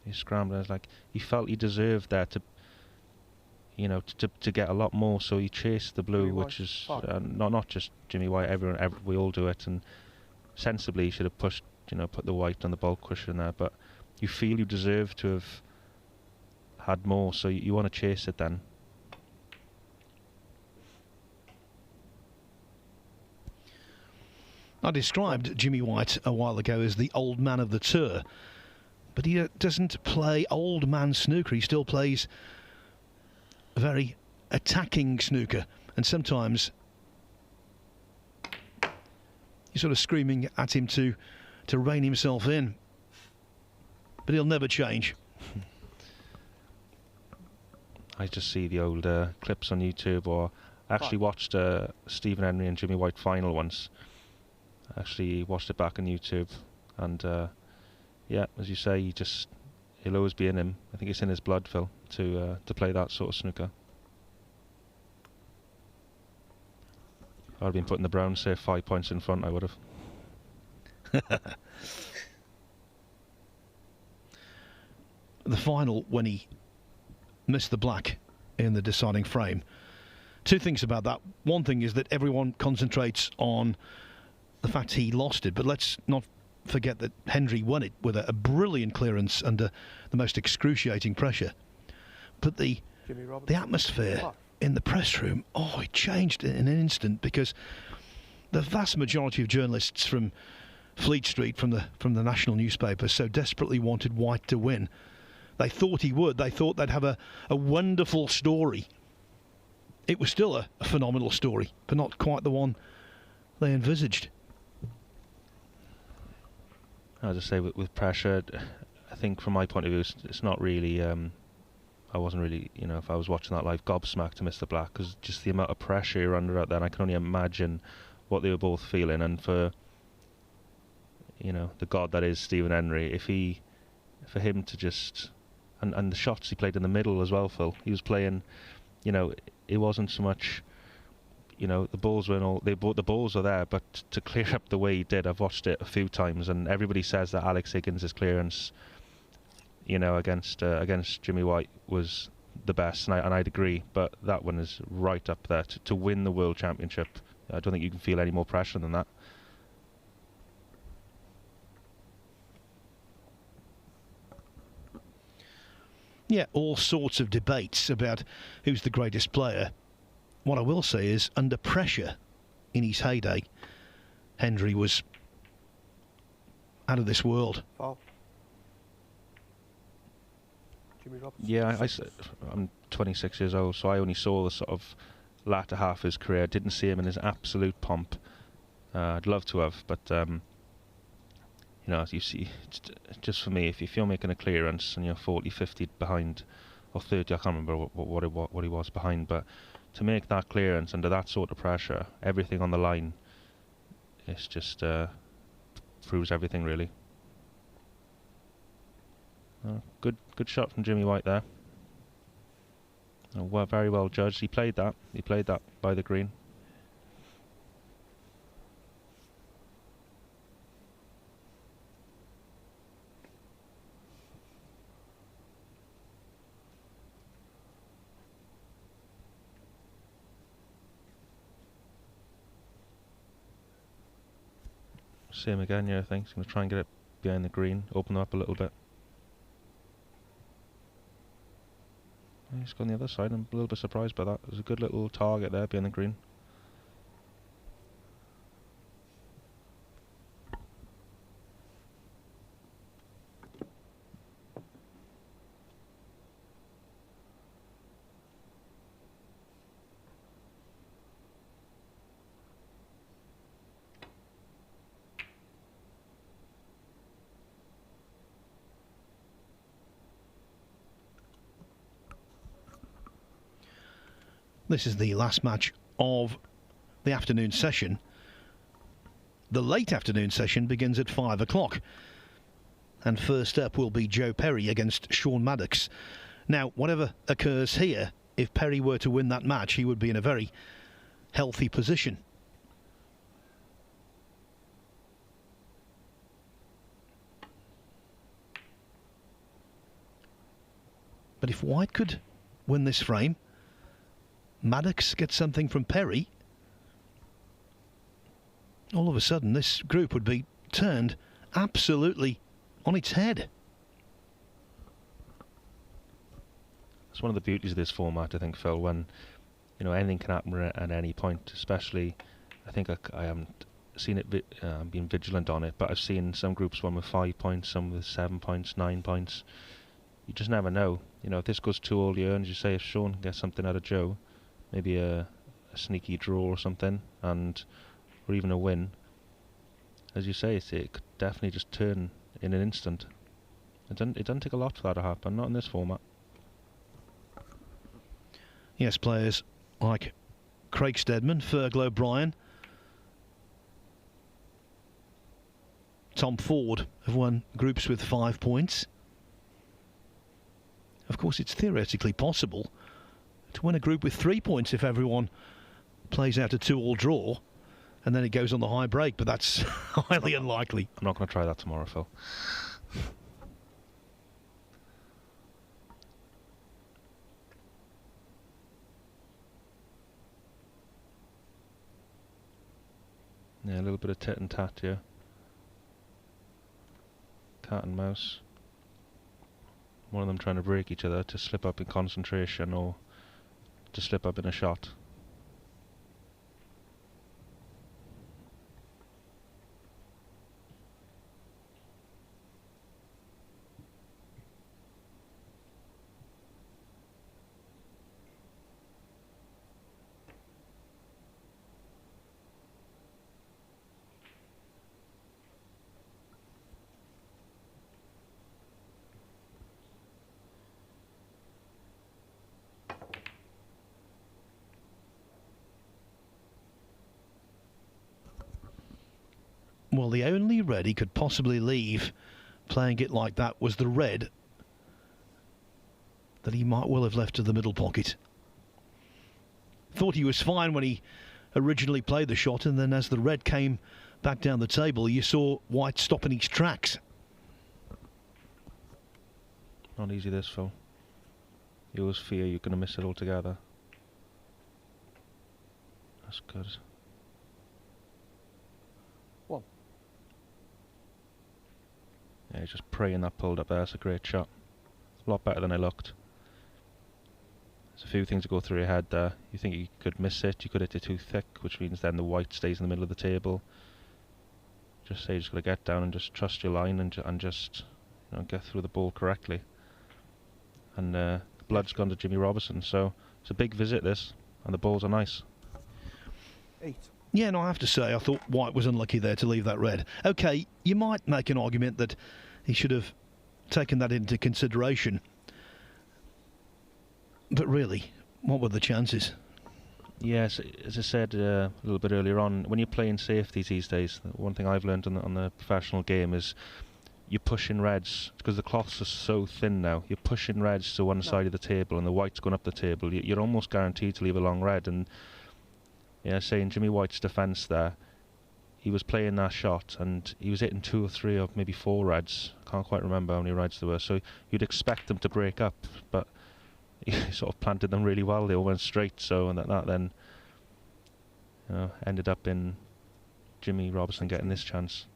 He's scrambling. It's like he felt he deserved there to, you know, to get a lot more. So he chased the blue, which is not just Jimmy White. We all do it, and sensibly he should have pushed, you know, put the white on the ball cushion there. But you feel you deserve to have had more, so you want to chase it then. I described Jimmy White a while ago as the old man of the tour, but he doesn't play old man snooker. He still plays very attacking snooker, and sometimes you're sort of screaming at him to rein himself in, but he'll never change. I just see the old clips on YouTube, or I actually watched Stephen Henry and Jimmy White final once. I actually watched it back on YouTube, and yeah, as you say, he'll always be in him. I think it's in his blood, Phil, to play that sort of snooker. I'd have been putting the Browns, say, 5 points in front, I would have. The final, when he missed the black in the deciding frame. Two things about that. One thing is that everyone concentrates on the fact he lost it, but let's not forget that Henry won it with a brilliant clearance under the most excruciating pressure. But the atmosphere in the press room, it changed in an instant, because the vast majority of journalists from Fleet Street, from the national newspapers, so desperately wanted White to win. They thought he would. They thought they'd have a wonderful story. It was still a phenomenal story, but not quite the one they envisaged. I'll just say, with pressure, I think from my point of view, it's not really... I wasn't really, you know, if I was watching that live, gobsmacked to Mr. Black, because just the amount of pressure you're under out there, and I can only imagine what they were both feeling. And for, you know, the god that is Stephen Henry, for him to just... And the shots he played in the middle as well, Phil. He was playing, you know, it wasn't so much, you know, the balls weren't all... the balls are there, but to clear up the way he did, I've watched it a few times, and everybody says that Alex Higgins' clearance, you know, against Jimmy White was the best, and I'd agree, but that one is right up there. To win the World Championship, I don't think you can feel any more pressure than that. Yeah, all sorts of debates about who's the greatest player. What I will say is, under pressure in his heyday, Henry was out of this world. Foul. Jimmy Robertson. Yeah, I'm 26 years old, so I only saw the sort of latter half of his career. Didn't see him in his absolute pomp. I'd love to have, but you know, as you see, just for me, if you're making a clearance and you're 40, 50 behind, or 30, I can't remember what he was behind, but to make that clearance under that sort of pressure, everything on the line, it's just proves everything really. Good shot from Jimmy White there. Well, very well judged. He played that by the green. Same again, yeah, I think. He's going to try and get it behind the green, open up a little bit. He's gone the other side. I'm a little bit surprised by that. There's a good little target there behind the green. This is the last match of the afternoon session. The late afternoon session begins at 5 o'clock. And first up will be Joe Perry against Sean Maddox. Now, whatever occurs here, if Perry were to win that match, he would be in a very healthy position. But if White could win this frame, Maddox gets something from Perry, all of a sudden this group would be turned absolutely on its head. It's one of the beauties of this format, I think, Phil, when anything can happen at any point. Especially, I think I haven't seen it being vigilant on it, but I've seen some groups won with 5 points, some with 7 points, 9 points. You just never know. If this goes 2 all year, and as you say, if Sean gets something out of Joe, maybe a sneaky draw or something, or even a win, as you say, it could definitely just turn in an instant. It doesn't take a lot for that to happen, not in this format. Yes, players like Craig Steadman, Fergal O'Brien, Tom Ford have won groups with 5 points. Of course, it's theoretically possible to win a group with 3 points if everyone plays out a 2-all draw, and then it goes on the high break, but that's highly unlikely. I'm not going to try that tomorrow, Phil. Yeah, a little bit of tit and tat here. Cat and mouse. One of them trying to break each other to slip up in concentration or to slip up in a shot. Well, the only red he could possibly leave playing it like that was the red that he might well have left to the middle pocket. Thought he was fine when he originally played the shot, and then as the red came back down the table, you saw White stopping his tracks. Not easy this, Phil. You always fear you're going to miss it altogether. That's good. One. Yeah, he's just praying that pulled up there. That's a great shot. A lot better than I looked. There's a few things that go through your head there. You think you could miss it, you could hit it too thick, which means then the white stays in the middle of the table. Just say you just got to get down and just trust your line and just get through the ball correctly. And the blood's gone to Jimmy Robertson, so it's a big visit this, and the balls are nice. 8. Yeah, and I have to say, I thought White was unlucky there to leave that red. OK, you might make an argument that he should have taken that into consideration. But really, what were the chances? Yes, as I said a little bit earlier on, when you're playing safeties these days, one thing I've learned on the professional game is you're pushing reds, because the cloths are so thin now, you're pushing reds to one side of the table and the white's going up the table. You're almost guaranteed to leave a long red. And yeah, saying Jimmy White's defence there, he was playing that shot and he was hitting 2 or 3 or maybe 4 reds. I can't quite remember how many reds there were. So you'd expect them to break up, but he sort of planted them really well. They all went straight. So and that then ended up in Jimmy Robertson getting this chance.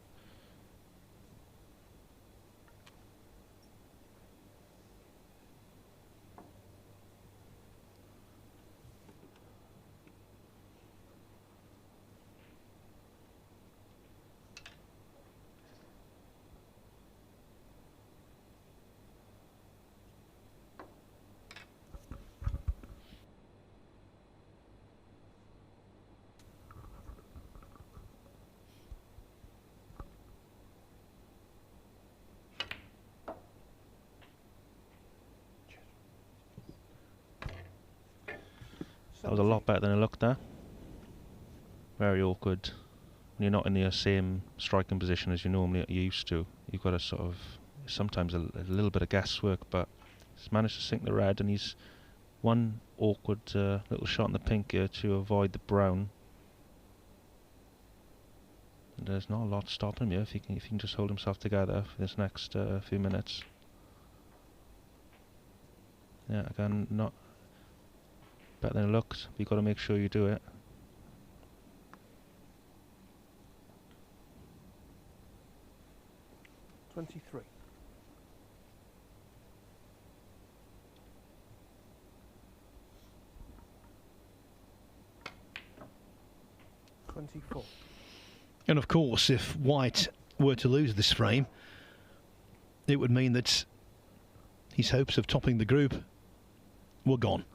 That was a lot better than it looked there. Very awkward. When you're not in the same striking position as you normally are used to, you've got to sort of, sometimes a little bit of guesswork, but he's managed to sink the red, and he's one awkward little shot in the pink here to avoid the brown. And there's not a lot stopping him here if he can just hold himself together for this next few minutes. Yeah, again, not better than it looked, but you've got to make sure you do it. $23. $24. And of course, if White were to lose this frame, it would mean that his hopes of topping the group were gone.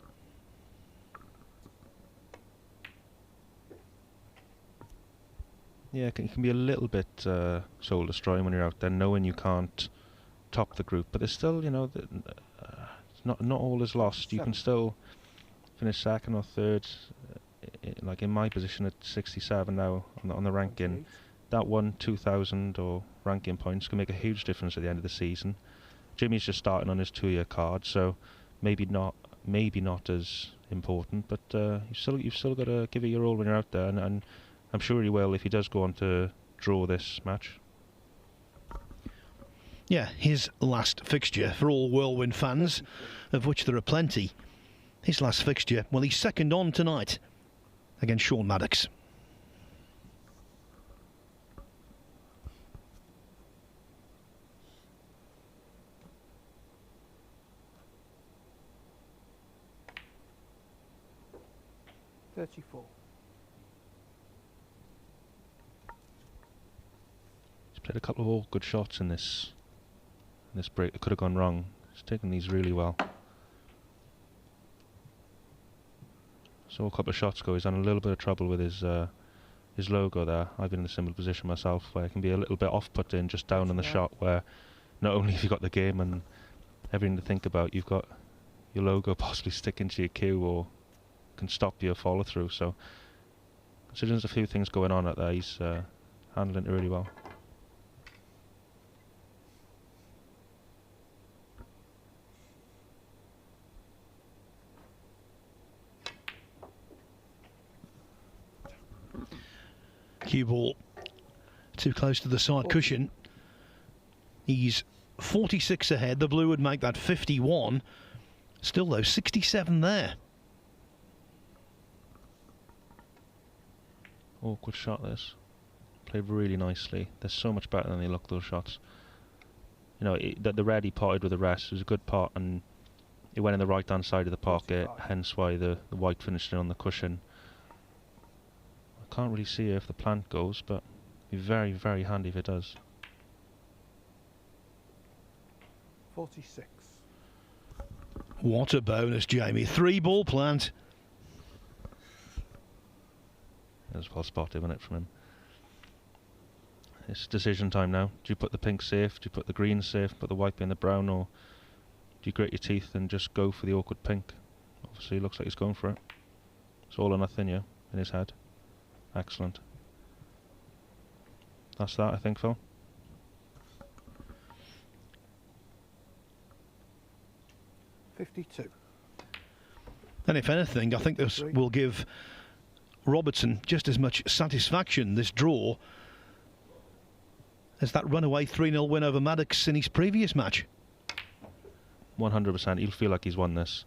Yeah, it can be a little bit soul destroying when you're out there, knowing you can't top the group. But there's still, it's not all is lost. You can still finish second or third. Like in my position at 67 now on the ranking, that 2,000 or ranking points can make a huge difference at the end of the season. Jimmy's just starting on his 2-year card, so maybe not as important. But you've still got to give it your all when you're out there, and I'm sure he will if he does go on to draw this match. Yeah, his last fixture for all Whirlwind fans, of which there are plenty. His last fixture, well, he's second on tonight against Sean Maddox. $34. Played a couple of awkward shots in this break that could have gone wrong. He's taken these really well. Saw a couple of shots go. He's had a little bit of trouble with his logo there. I've been in a similar position myself, where it can be a little bit off-putting just down on the shot, where not only have you got the game and everything to think about, you've got your logo possibly sticking to your cue or can stop your follow-through. So considering there's a few things going on out there, he's handling it really well. Cue ball too close to the side cushion. He's 46 ahead. The blue would make that 51. Still though, 67 there. Awkward shot this. Played really nicely. They're so much better than they look, those shots. The red he potted with the rest was a good pot, and it went in the right hand side of the pocket, hence why the white finished it on the cushion. Can't really see if the plant goes, but it'd be very, very handy if it does. 46. What a bonus, Jamie. 3-ball plant. That was well spotted, wasn't it, from him? It's decision time now. Do you put the pink safe? Do you put the green safe? Put the white behind the brown? Or do you grit your teeth and just go for the awkward pink? Obviously, it looks like he's going for it. It's all or nothing, yeah, in his head. Excellent. That's that, I think, Phil. $52. And if anything, I think this will give Robertson just as much satisfaction, this draw, as that runaway 3-0 win over Maddox in his previous match. 100%. He'll feel like he's won this.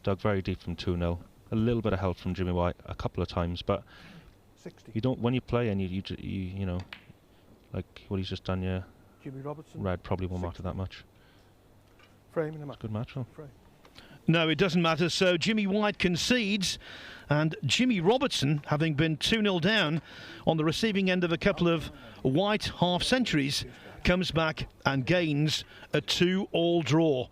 Dug very deep from 2-0. A little bit of help from Jimmy White a couple of times, but 60. you don't, when you play and you know, like what he's just done, yeah. Jimmy Robertson. Red probably won't matter that much. Frame in a match. Good match, Phil. Frame. No, it doesn't matter. So Jimmy White concedes, and Jimmy Robertson, having been 2-0 down on the receiving end of a couple of White half centuries, comes back and gains a 2-all draw.